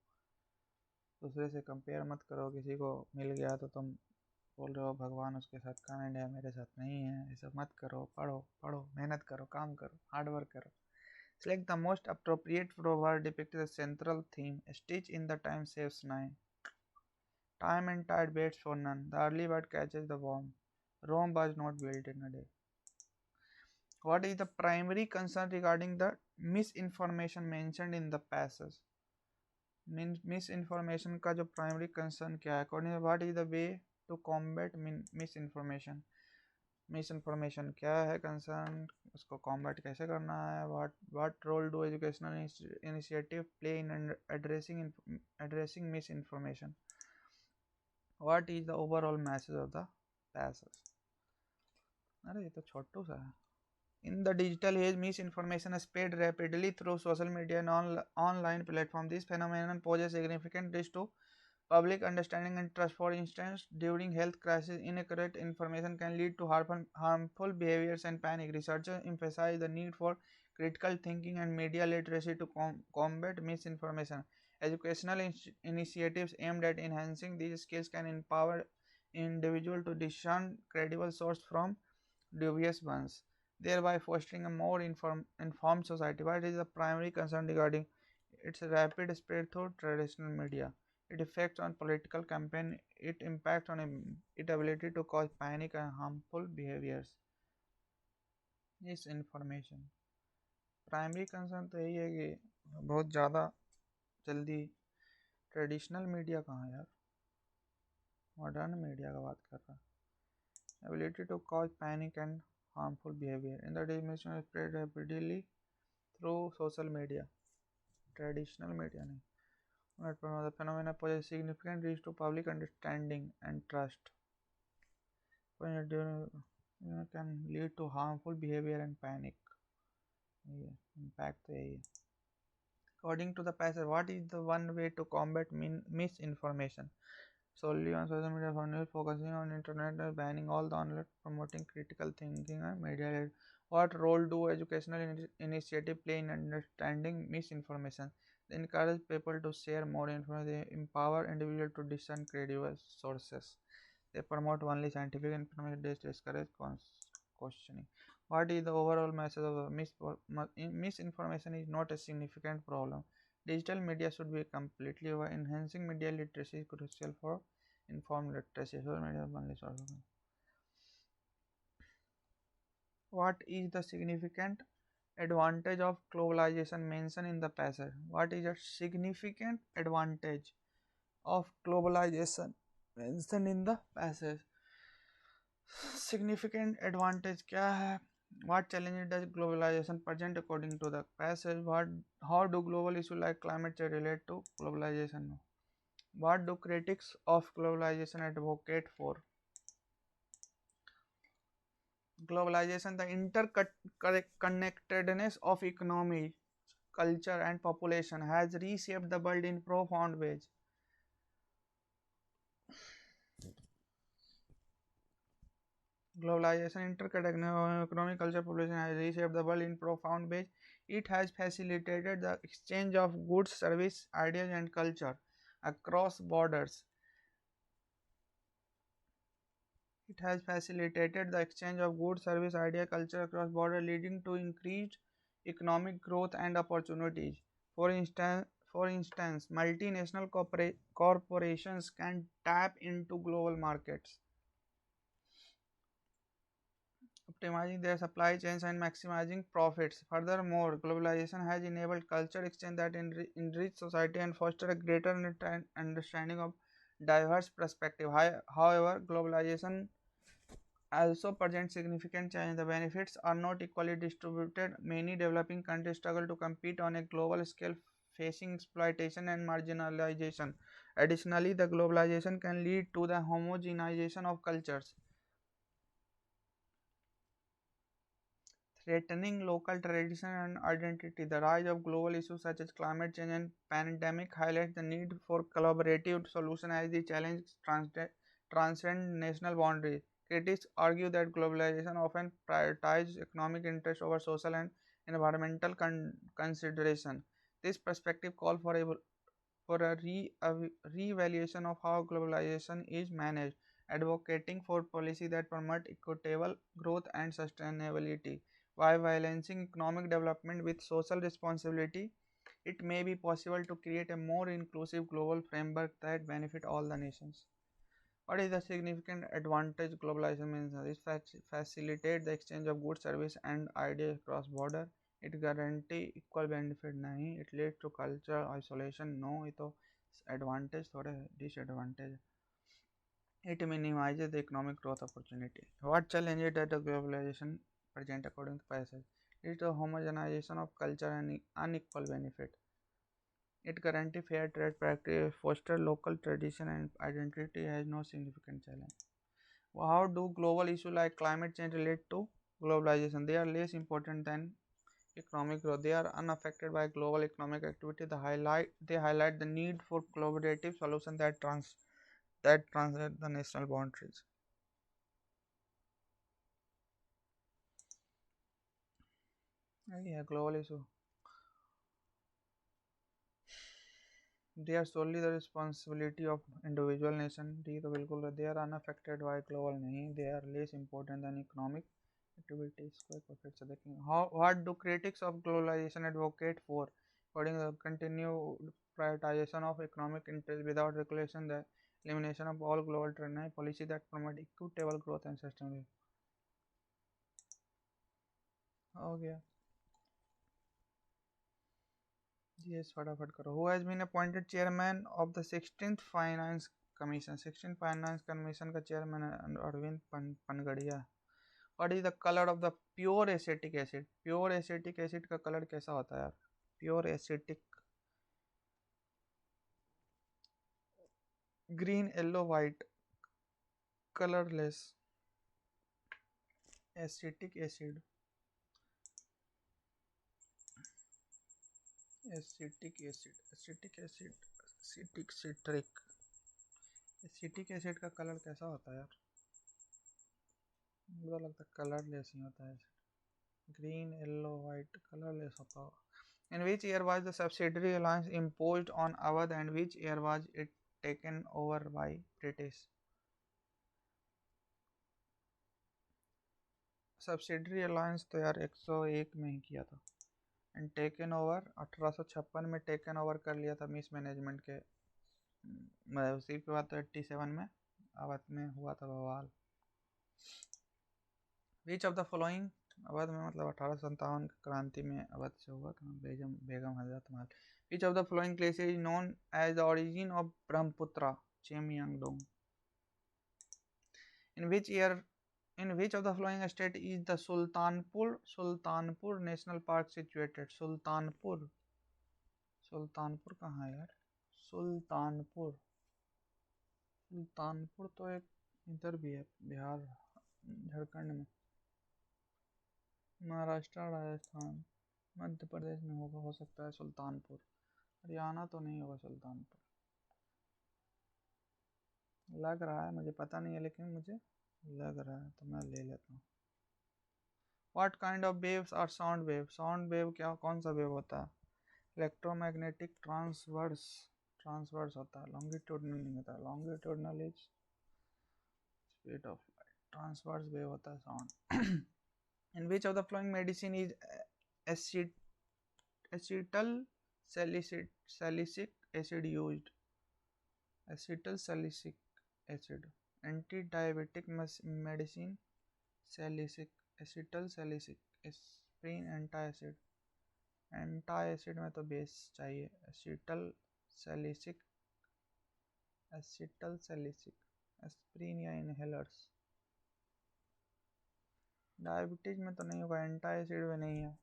दूसरे से कंपेयर मत करो. किसी को मिल गया तो तुम बोल रहे हो भगवान उसके साथ काइंड है, मेरे साथ नहीं है. ऐसा मत करो. पढ़ो पढ़ो, मेहनत करो, काम करो, हार्ड वर्क करो. Select the most appropriate proverb depicting the central theme. A stitch in the time saves nine. Time and tide waits for none. The early bird catches the worm. Rome was not built in a day. What is the primary concern regarding the misinformation mentioned in the passage. Misinformation का जो primary concern क्या है, according what is the way to combat misinformation. Misinformation क्या है concern, उसको combat कैसे करना है। What role do educational initiative play in addressing misinformation. What is the overall message of the passage. अरे ये तो छोटू सा है। In the digital age, misinformation has spread rapidly through social media and online platforms. This phenomenon poses significant risk to public understanding and trust. For instance, during health crises, inaccurate information can lead to harmful behaviors and panic. Researchers emphasize the need for critical thinking and media literacy to combat misinformation. Educational initiatives aimed at enhancing these skills can empower individuals to discern credible sources from dubious ones, thereby fostering a more informed society. What is the primary concern regarding its rapid spread through traditional media? Its effects on political campaign, its impact on its ability to cause panic and harmful behaviors. Misinformation primary concern तो यही है कि बहुत ज़्यादा जल्दी traditional media कहाँ यार, modern media का बात कर रहा है। Ability to cause panic and harmful behavior in the dimension spread rapidly through social media. Traditional media नहीं. The phenomena poses significant risk to public understanding and trust. Can lead to harmful behavior and panic. Impact है. According to the passage, what is the one way to combat misinformation? Solely on social media for news, focusing on internet, banning all the online, promoting critical thinking and media. What role do educational initiatives play in understanding misinformation? They encourage people to share more information. They empower individuals to discern credible sources. They promote only scientific information. They discourage questioning. What is the overall message of the misinformation is not a significant problem. Digital media should be completely over. Enhancing media literacy is crucial for informed literacy. Social media is only source. What is the significant advantage of globalization mentioned in the passage? What is a significant advantage of globalization mentioned in the passage? Significant advantage क्या है? What challenges does globalization present according to the passage? How do global issues like climate change relate to globalization? What do critics of globalization advocate for? Globalization, the interconnectedness of economy, culture, and population has reshaped the world in profound ways. Globalization, interconnected economic, culture, population has reshaped the world in profound ways. It has facilitated the exchange of goods, service, ideas, and culture across borders. It has facilitated the exchange of goods, service, idea, culture across borders, leading to increased economic growth and opportunities. For instance, multinational corporations can tap into global markets, optimizing their supply chains and maximizing profits. Furthermore, globalization has enabled culture exchange that enrich society and foster a greater understanding of diverse perspectives. However, globalization also presents significant challenges. The benefits are not equally distributed. Many developing countries struggle to compete on a global scale, facing exploitation and marginalization. Additionally, the globalization can lead to the homogenization of cultures, threatening local tradition and identity. The rise of global issues such as climate change and pandemic highlights the need for collaborative solutions as the challenge transcend national boundaries. Critics argue that globalization often prioritizes economic interests over social and environmental consideration. This perspective calls for a re-evaluation of how globalization is managed, advocating for policy that promote equitable growth and sustainability. While balancing economic development with social responsibility, it may be possible to create a more inclusive global framework that benefit all the nations. What is the significant advantage globalization means? It facilitates the exchange of goods, services, and ideas across borders. It guarantee equal benefit नहीं, it lead to cultural isolation no, ये तो advantage थोड़े disadvantage. It minimises the economic growth opportunity. What challenges that the globalisation present according to passage, it is the homogenization of culture and unequal benefit. It guarantees fair trade practice, foster local tradition and identity, has no significant challenge. How do global issues like climate change relate to globalization? They are less important than economic growth. They are unaffected by global economic activity. They highlight the need for collaborative solutions that transcend the national boundaries. Yeah, global issue. They are solely the responsibility of individual nation. दी तो बिल्कुल, they are unaffected by global नहीं, they are less important than economic activities को एक बार फिर से देखेंगे. What do critics of globalization advocate for? According to the continued prioritization of economic interest without regulation, the elimination of all global trade, नहीं, policy that promote equitable growth and sustainability. हो गया. Yes, फटाफट करो. Who has been appointed chairman of the 16th Finance Commission? 16th Finance Commission का chairman है Arvind Panagariya. What is the color of the pure acetic acid? Pure acetic acid का colour कैसा होता है यार? Pure acetic, green, yellow, white, colorless. Acetic acid, acetic acid, acetic acid, acetic citric. Acetic acid का colour कैसा होता है यार? मुझे लगता है कलरलेस ही होता है. ग्रीन, येलो, वाइट, कलरलेस होता होगा. In which year was the subsidiary alliance imposed on Awadh and which year was it taken over by British? Subsidiary alliance तो यार 101 में ही किया था. एंड टेकन ओवर 1856 में टेकन ओवर कर लिया था मिस मैनेजमेंट के. उसी के बाद तो 87 में अवध में हुआ था बवाल. विच ऑफ द फॉलोइंग, अवध में मतलब 1857 की क्रांति में अवध से हुआ था. Begum Hazrat Mahal. Which of the following places is known as the origin of Brahmaputra? Chemayungdung. In which year, in which of the following state is the Sultanpur National Park situated? Sultanpur कहाँ है यार? सुल्तानपुर तो एक इधर भी है, बिहार झारखंड में. महाराष्ट्र, राजस्थान, मध्य प्रदेश में होगा, हो सकता है सुल्तानपुर. हरियाणा तो नहीं होगा सुल्तानपुर, लग रहा है, मुझे पता नहीं है लेकिन मुझे लग रहा है तो मैं ले लेता हूँ. What kind of waves are sound wave? Sound wave क्या, कौन सा वेव होता है? इलेक्ट्रोमैग्नेटिक ट्रांसवर्स होता है, लॉन्गिट्यूडनल नहीं होता. Longitudinal is speed of light, transverse wave होता है sound. In which of the following medicine is acetyl salicylic acid used? Acetyl salicylic acid. Anti diabetic medicine salicylic, acetyl salicylic, aspirin, antacid. Antacid में तो base चाहिए. Acetyl salicylic, aspirin या inhalers. Diabetes में तो नहीं होगा, एंटासिड में नहीं है.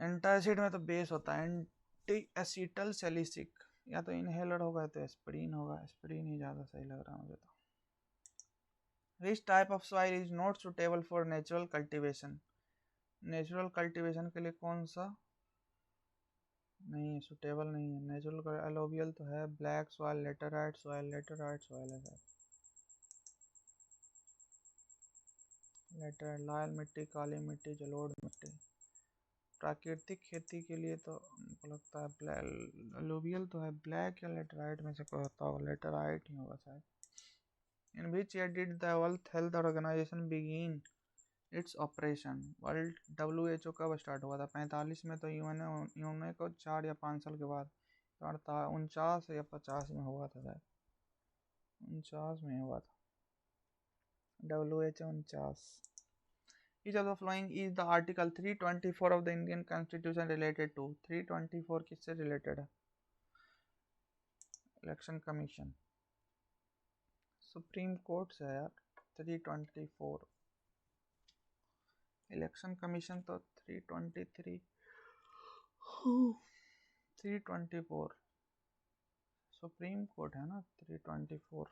एंटासिड में तो बेस होता है. एंटी एसिटल सैलिसिक या तो इनहेलर होगा तो एस्प्रिन होगा. एस्प्रिन ही ज़्यादा सही लग रहा है मुझे तो. Which type of soil is not suitable for natural cultivation? Natural cultivation के लिए कौन सा नहीं है, सुटेबल नहीं है. नेचुरल एलोवियल तो है. ब्लैक सॉइल, लेटराइट सॉइल है. लेटराइट, लाल मिट्टी, काली मिट्टी, जलोढ़ मिट्टी. प्राकृतिक खेती के लिए तो हमको लगता है एलोवियल तो है. ब्लैक या लेटराइट में से कोई होता होगा. लेटराइट ही होगा शायद. In which year did the World Health Organization begin its operation? World WHO कब स्टार्ट हुआ था? 45 में तो यूएनए को 4 या 5 साल के बाद. 49 या 50 में हुआ था शायद. 49 में हुआ था WHO. 49. Which of the following is the article 324 of the Indian Constitution related to? 324 किससे related है? इलेक्शन कमीशन, सुप्रीम कोर्ट से है यार। 324 इलेक्शन कमीशन तो 323 324 सुप्रीम कोर्ट है ना। 324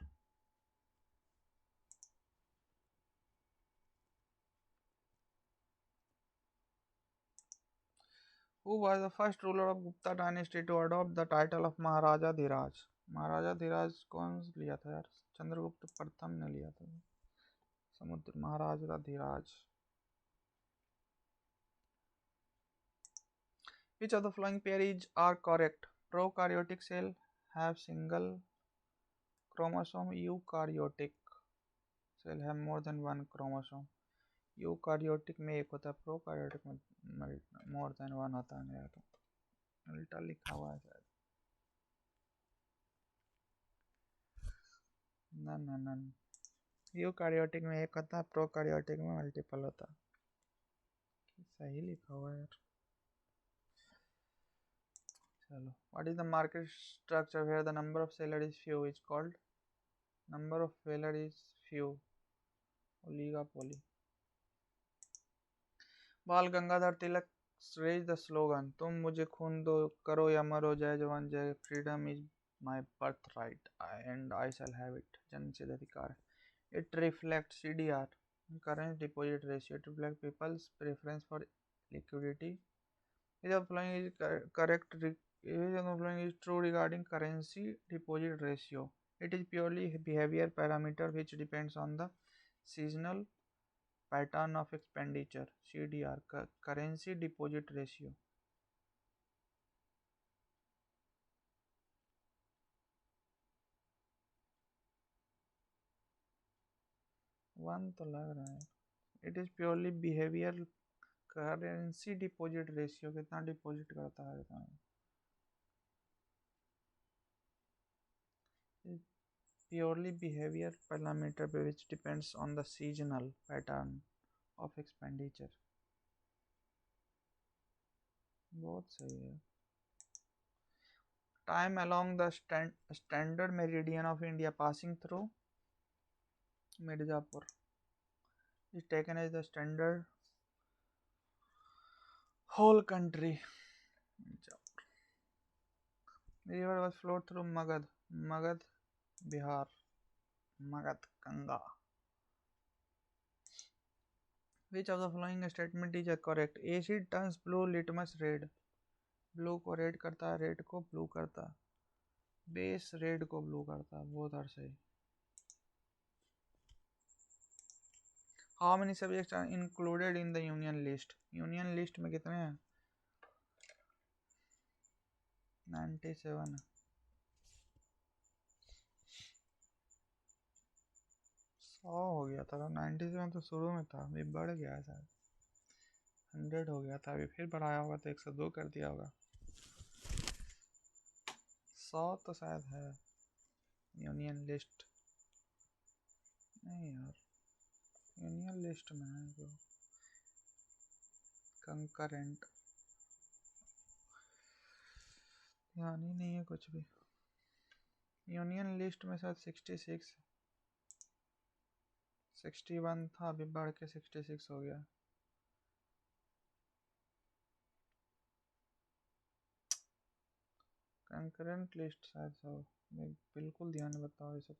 Who was the first ruler of Gupta dynasty to adopt the title of Maharaja Dhiraj? महाराजा धीराज कौन लिया था यार? चंद्रगुप्त प्रथम ने लिया था। समुद्र महाराजा Dhiraj. Which of the following pairs are correct? Prokaryotic cell have single chromosome. Eukaryotic cell have more than one chromosome. Eukaryotic में एक होता है, प्रोकार्योटिक में मोर देन वन होता है। यार उल्टा लिखा हुआ है शायद। न यूकार्योटिक में एक होता है, प्रोकार्योटिक में मल्टीपल होता है। सही लिखा हुआ है यार। चलो, what is the market structure where the number of seller is few is called? Number of seller is few, oligopoly. Bal Gangadhar Tilak raise the slogan, तुम मुझे खून दो, करो या मरो, Jai Jawan Jai, freedom is my birthright and I shall have it, जनसिद्ध अधिकार। It reflect CDR, current deposit ratio, it reflect people's preference for liquidity. Is the following is correct, is the following is true regarding currency deposit ratio? It is purely behaviour parameter which depends on the seasonal pattern of expenditure, CDR, currency deposit ratio। One तो लग रहा है। It is purely behaviour, currency deposit ratio, कितना deposit करता है purely behaviour parameter पे विच depends on the seasonal pattern of expenditure. बहुत सही है। Time along the standard meridian of India passing through Mirzapur is taken as the standard whole country. The river was flowed through Magad, Bihar, Magad Ganga. Which of the following statement is correct? Acid turns blue, litmus red. Blue को red करता है, red को blue करता है, base red को blue करता है। बहुत आर सही। How many subjects are included in the union list? Union list में कितने हैं? 97 है। 100 हो गया था। 97 तो शुरू में था, अभी बढ़ गया है शायद। 100 हो गया था, अभी फिर बढ़ाया होगा तो 102 कर दिया होगा। 100 तो शायद है यूनियन लिस्ट। नहीं यार, यूनियन लिस्ट में है जो कंकरेंट, ध्यान ही नहीं है कुछ भी। यूनियन लिस्ट में शायद 66 61 था, अभी बढ़ के 66 हो गया। कंकरेंट लिस्ट शायद सब, बिल्कुल ध्यान बताओ ये सब।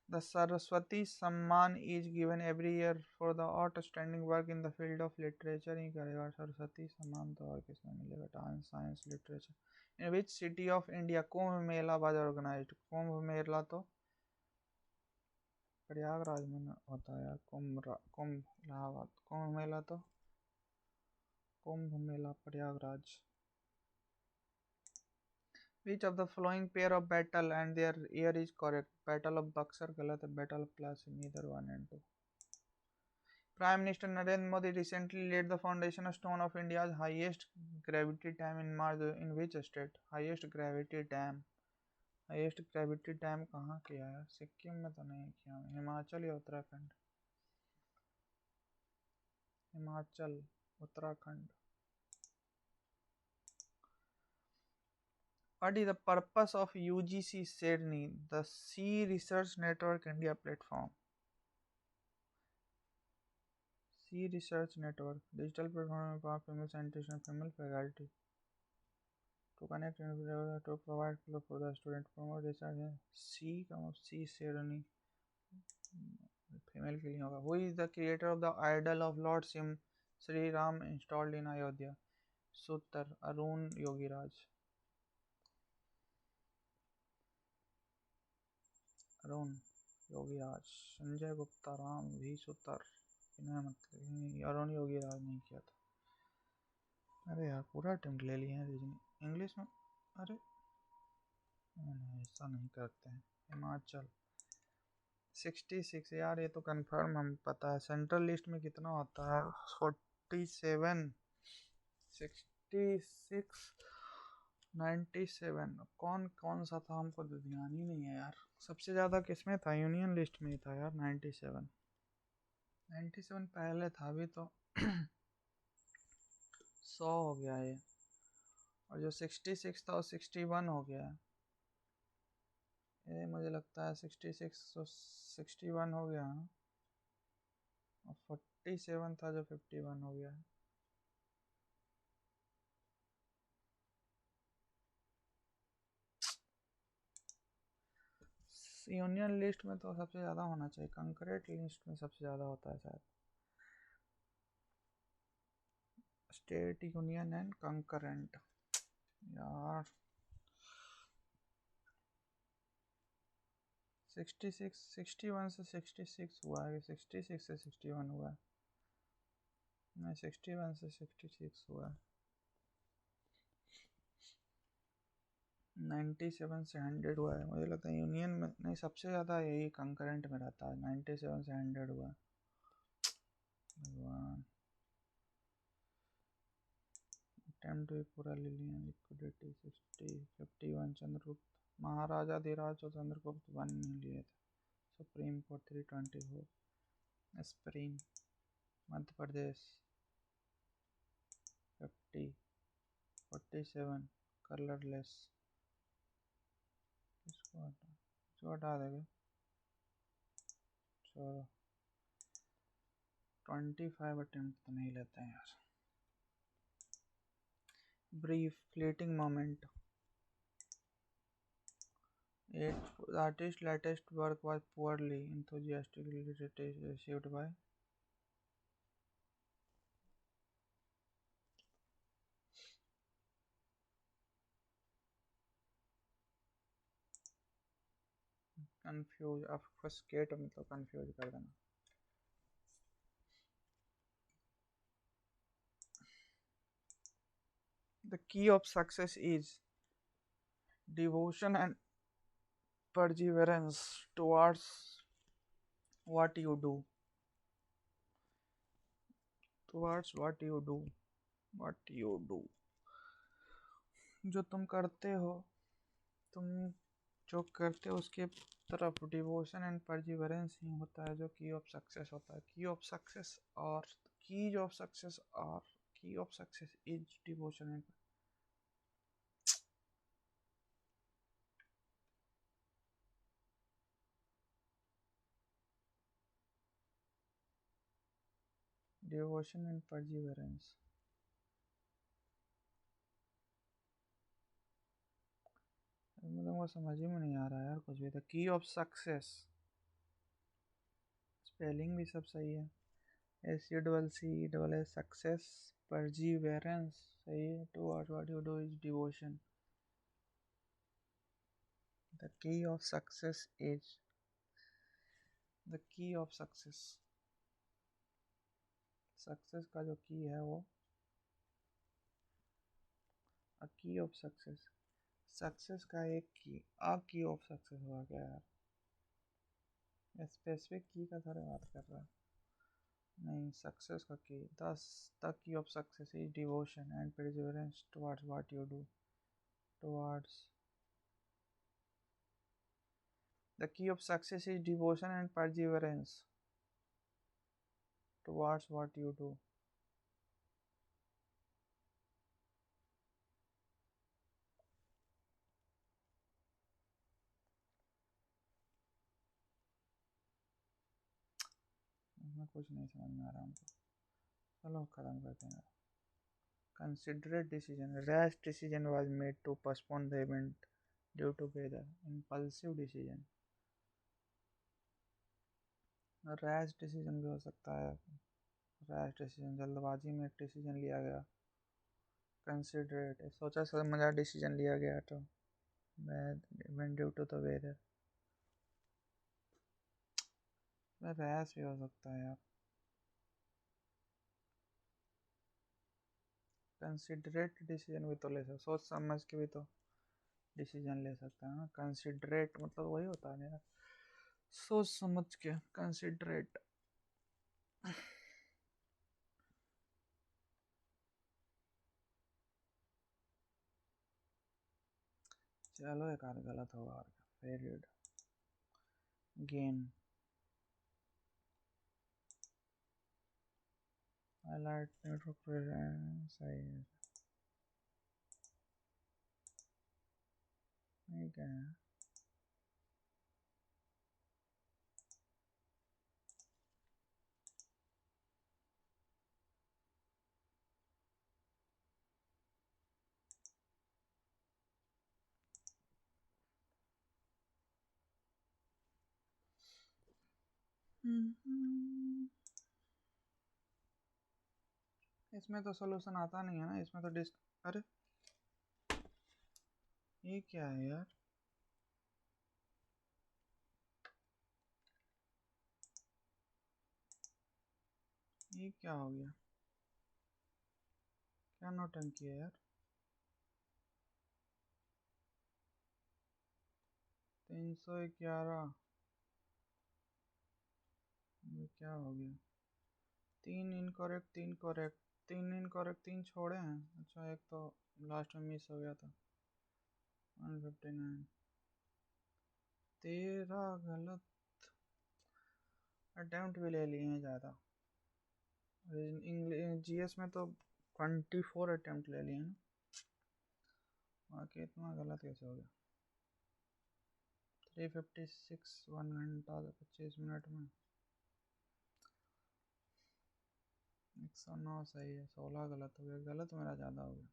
The Saraswati Samman is given every year for the outstanding work in the field of literature। ही करेगा सरस्वती सम्मान तो और किसमें मिलेगा? Dance, science, literature. In which city of India Kumbh Mela was organized? Kumbh Mela तो प्रयागराज में होता है यार। कुंभ इलाहाबाद, कुंभ मेला तो Kumbh Mela Prayagraj. Which of the following pair of battle and their year is correct? Battle of Buxar गलत है, Battle of Plassey, neither 1 and 2। Prime Minister Narendra Modi recently laid the foundation stone of India's highest gravity dam in March। In which state? Highest gravity dam, highest gravity dam कहाँ किया है? सिक्किम में तो नहीं किया, हिमाचल या Uttarakhand. Himachal, Uttarakhand. What is the purpose of UGC Sydney, the Sea Research Network India platform? Sea Research Network, digital platform for female scientists and female faculty to connect and to provide for the student, promote research in Sea Sydney. Female के लिए होगा। Who is the creator of the idol of Lord Sri Ram installed in Ayodhya? सूत्र अरुण योगीराज। अरुण योगीराज। संजय गुप्ता, राम भी सूत्र, इन्हें मतलब अरुण योगीराज नहीं किया था। अरे यार पूरा अटेम्प्ट ले लिए हैं रीजनिंग इंग्लिश में। अरे ऐसा नहीं करते हैं। हिमाचल 66 यार, ये तो कंफर्म हम पता है। सेंट्रल लिस्ट में कितना होता है? 47, 66, 97। कौन कौन सा था हमको तो ध्यान ही नहीं है यार। सबसे ज़्यादा किसमें था? यूनियन लिस्ट में ही था यार। 97 पहले था अभी तो 100 हो गया ये। और जो 66 था वो 61 हो गया है। ये मुझे लगता है 66 तो 61 हो गया है। और 47 था जो 51 हो गया है। यूनियन लिस्ट में तो सबसे ज़्यादा होना चाहिए। कंकरेंट लिस्ट में सबसे ज़्यादा होता है शायद। स्टेट, यूनियन एंड कंकरेंट यार। 66, 61 से 66 हुआ है। 66 से 61 हुआ है। नहीं, 61 से 66 हुआ है। 97 से 100 हुआ है। मुझे लगता है यूनियन में नहीं, सबसे ज़्यादा यही कंकरेंट में रहता है। 97 से 100 हुआ है। भगवान, अटेम्प्ट भी पूरा ले लिया। लिक्विडिटी 60, 51 चंद्रगुप्त। महाराजा धीराज और चंद्रगुप्त 1 लिए थे। Supreme court 324। स्प्रीन Madhya Pradesh 50, 47 colourless. इसको हटा देंगे। चलो 25 अटेम्प्ट तो नहीं लेते हैं यार। Brief, fleeting moment. The artist's latest work was poorly enthusiastically received by confused, obfuscate मतलब confuse कर देना। The key of success is devotion and perseverance towards what you do. Towards what you do. What you do. जो तुम करते हो, तुम जो करते हो उसके तरफ डिवोशन एंड परजिवरेंस ही होता है जो की ऑफ सक्सेस होता है। की ऑफ सक्सेस और की ऑफ सक्सेस और key of success is devotion and perseverance. मुझे समझ ही में नहीं आ रहा यार कुछ भी। तो की ऑफ सक्सेस, स्पेलिंग भी सब सही है। SUCCESS सक्सेस, परजिवेरेंस सही है। Towards what you do is devotion. The key of success is, the key of success, success का जो की है वो अ की ऑफ सक्सेस। सक्सेस का एक की, अ की ऑफ सक्सेस हुआ क्या यार? स्पेसिफिक की का थोड़ा बात कर रहा है। नहीं, सक्सेस का की। The key of success is devotion and perseverance towards what you do. Towards, the key of success is devotion and perseverance towards what you do. इसमें कुछ नहीं समझ में आ रहा हमको। चलो ख़त्म करते हैं। Considerate decision. Rash decision was made to postpone the event due to weather. Impulsive decision. Rash decision भी हो सकता है। रैश डिसीजन, जल्दबाजी में एक डिसीजन लिया गया। कंसिडरेट, सोचा समझा डिसीजन लिया गया तो event due to the weather. Rash भी हो सकता है यार। कंसिडरेट डिसीजन भी तो ले सकते, सोच समझ के भी तो डिसीजन ले सकता है ना। कंसिडरेट मतलब वही होता है यार, सोच समझ के। कंसिडरेट। चलो एक आध गलत होगा और क्या। फेरियड, गेन, हाईलाइट, सही है। ठीक है। इसमें तो सोल्यूशन आता नहीं है ना, इसमें तो अरे ये क्या है यार। ये क्या हो गया, क्या नौटंकी है यार। 311, ये क्या हो गया। 3 इनकरेक्ट, 3 करेक्ट, 3 इनकरेक्ट, 3 छोड़े हैं। अच्छा एक तो लास्ट में मिस हो गया था। 159, 13 गलत अटेम्प्ट भी ले लिए हैं ज़्यादा। जीएस में तो 24 अटेम्प्ट ले लिए हैं, बाकी इतना गलत कैसे हो गया। 356, 1 घंटा 25 मिनट में 109 सही है। 16 गलत हो गया, गलत मेरा ज़्यादा हो गया।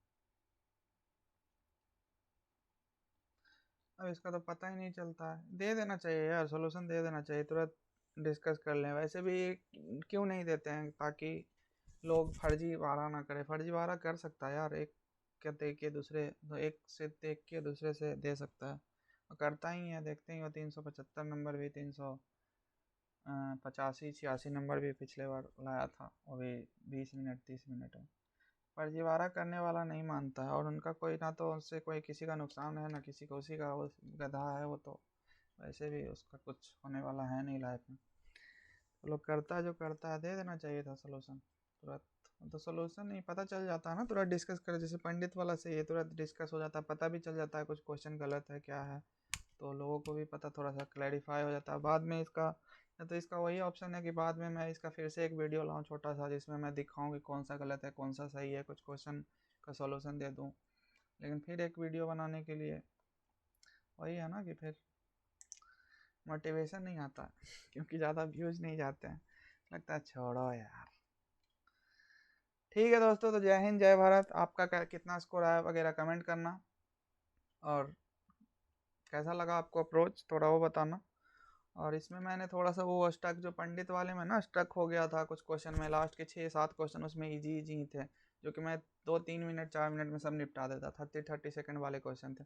अब इसका तो पता ही नहीं चलता है। दे देना चाहिए यार, सोल्यूशन दे देना चाहिए, तुरंत डिस्कस कर लें। वैसे भी क्यों नहीं देते हैं, ताकि लोग फर्जीवाड़ा ना करें। फर्जीवाड़ा कर सकता है यार, एक के देख के दूसरे, तो एक से देख के दूसरे से दे सकता है, और करता ही है। देखते ही हो 375 नंबर भी, 385 86 नंबर भी पिछले बार लाया था, वो भी 20 मिनट 30 मिनट में। फर्जीवाड़ा करने वाला नहीं मानता है, और उनका कोई ना तो उससे कोई किसी का नुकसान है ना किसी को, उसी का वो गधा है वो, तो वैसे भी उसका कुछ होने वाला है नहीं लाइफ में। तो लोग करता है जो करता है, दे देना चाहिए था सोल्यूशन तुरंत। तो सोल्यूशन नहीं पता चल जाता है ना, तुरंत डिस्कस करे। जैसे पंडित वाला से ये तुरंत डिस्कस हो जाता है, पता भी चल जाता है कुछ क्वेश्चन गलत है क्या है, तो लोगों को भी पता थोड़ा सा क्लैरिफाई हो जाता है बाद में इसका। तो इसका वही ऑप्शन है कि बाद में मैं इसका फिर से एक वीडियो लाऊं छोटा सा, जिसमें मैं दिखाऊं कि कौन सा गलत है कौन सा सही है, कुछ क्वेश्चन का सॉल्यूशन दे दूं। लेकिन फिर एक वीडियो बनाने के लिए वही है ना कि फिर मोटिवेशन नहीं आता क्योंकि ज़्यादा व्यूज नहीं जाते हैं, लगता है छोड़ो यार। ठीक है दोस्तों, तो जय हिंद जय भारत। आपका कितना स्कोर आया वगैरह कमेंट करना, और कैसा लगा आपको अप्रोच थोड़ा वो बताना। और इसमें मैंने थोड़ा सा वो स्टक, जो पंडित वाले में ना स्टक हो गया था कुछ क्वेश्चन में, लास्ट के 6-7 क्वेश्चन उसमें इजी इजी ही थे, जो कि मैं 2-3 मिनट 4 मिनट में सब निपटा देता। 30-30 सेकंड वाले क्वेश्चन थे,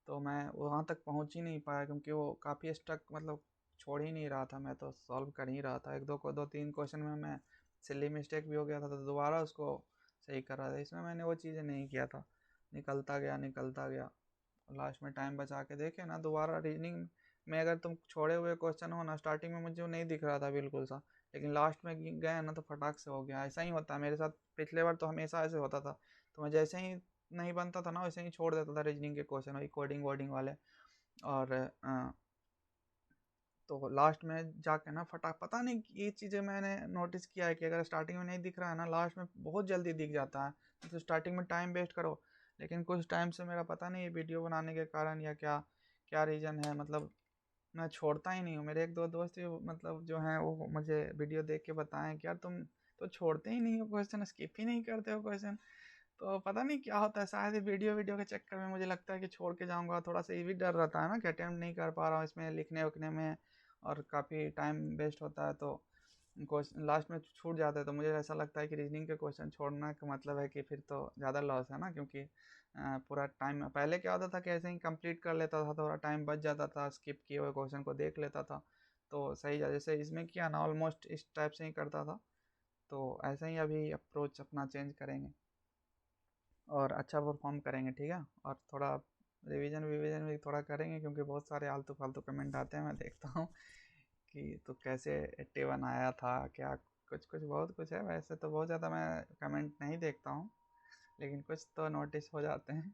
तो मैं वहाँ तक पहुँच ही नहीं पाया, क्योंकि वो काफ़ी स्टक, मतलब छोड़ ही नहीं रहा था। मैं तो सॉल्व कर ही रहा था, 2-3 क्वेश्चन में मैं सिली मिस्टेक भी हो गया था, तो दोबारा उसको सही कर रहा था। इसमें मैंने वो चीज़ें नहीं किया था, निकलता गया निकलता गया। लास्ट में टाइम बचा के देखे ना, दोबारा रीजनिंग में अगर तुम छोड़े हुए क्वेश्चन हो ना, स्टार्टिंग में मुझे नहीं दिख रहा था बिल्कुल सा, लेकिन लास्ट में गए ना तो फटाक से हो गया। ऐसा ही होता है मेरे साथ, पिछले बार तो हमेशा ऐसे होता था। तो मैं जैसे ही नहीं बनता था ना, वैसे ही छोड़ देता था रीजनिंग के क्वेश्चन, वही कोडिंग वोडिंग वाले। और तो लास्ट में जाके ना फटाक, पता नहीं ये चीज़ें मैंने नोटिस किया है कि अगर स्टार्टिंग में नहीं दिख रहा है ना, लास्ट में बहुत जल्दी दिख जाता है। तो स्टार्टिंग में टाइम वेस्ट करो, लेकिन कुछ टाइम से मेरा पता नहीं वीडियो बनाने के कारण या क्या क्या रीज़न है, मतलब मैं छोड़ता ही नहीं हूँ। मेरे एक दो दोस्त भी मतलब जो हैं वो मुझे वीडियो देख के बताएं कि यार तुम तो छोड़ते ही नहीं हो क्वेश्चन, स्किप ही नहीं करते हो क्वेश्चन। तो पता नहीं क्या होता है, शायद वीडियो वीडियो के चक्कर में मुझे लगता है कि छोड़ के जाऊंगा। थोड़ा सा ये भी डर रहता है ना कि अटेम्प्ट नहीं कर पा रहा हूँ इसमें लिखने उखने में, और काफ़ी टाइम वेस्ट होता है, तो क्वेश्चन लास्ट में छूट जाता है। तो मुझे ऐसा लगता है कि रीजनिंग के क्वेश्चन छोड़ना का मतलब है कि फिर तो ज़्यादा लॉस है ना, क्योंकि पूरा टाइम पहले क्या होता था कि ऐसे ही कंप्लीट कर लेता था, थोड़ा टाइम बच जाता था, स्किप किए हुए क्वेश्चन को देख लेता था तो सही जा। जैसे इसमें किया ना, ऑलमोस्ट इस टाइप से ही करता था। तो ऐसे ही अभी अप्रोच अपना चेंज करेंगे और अच्छा परफॉर्म करेंगे, ठीक है। और थोड़ा रिवीजन विवीजन भी थोड़ा करेंगे, क्योंकि बहुत सारे आलतू फालतू कमेंट आते हैं, मैं देखता हूँ कि तो कैसे 81 आया था क्या, कुछ कुछ बहुत कुछ है। वैसे तो बहुत ज़्यादा मैं कमेंट नहीं देखता हूँ, लेकिन कुछ तो नोटिस हो जाते हैं।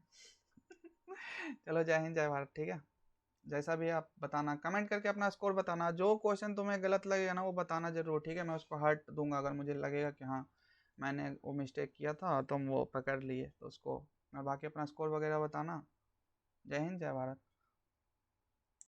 चलो, जय हिंद जय भारत, ठीक है। जैसा भी आप बताना, कमेंट करके अपना स्कोर बताना, जो क्वेश्चन तुम्हें गलत लगेगा ना वो बताना जरूर, ठीक है। मैं उसको हट दूंगा अगर मुझे लगेगा कि हाँ मैंने वो मिस्टेक किया था, तुम वो पकड़ लिए तो उसको। मैं बाकी अपना स्कोर वगैरह बताना। जय हिंद जय भारत।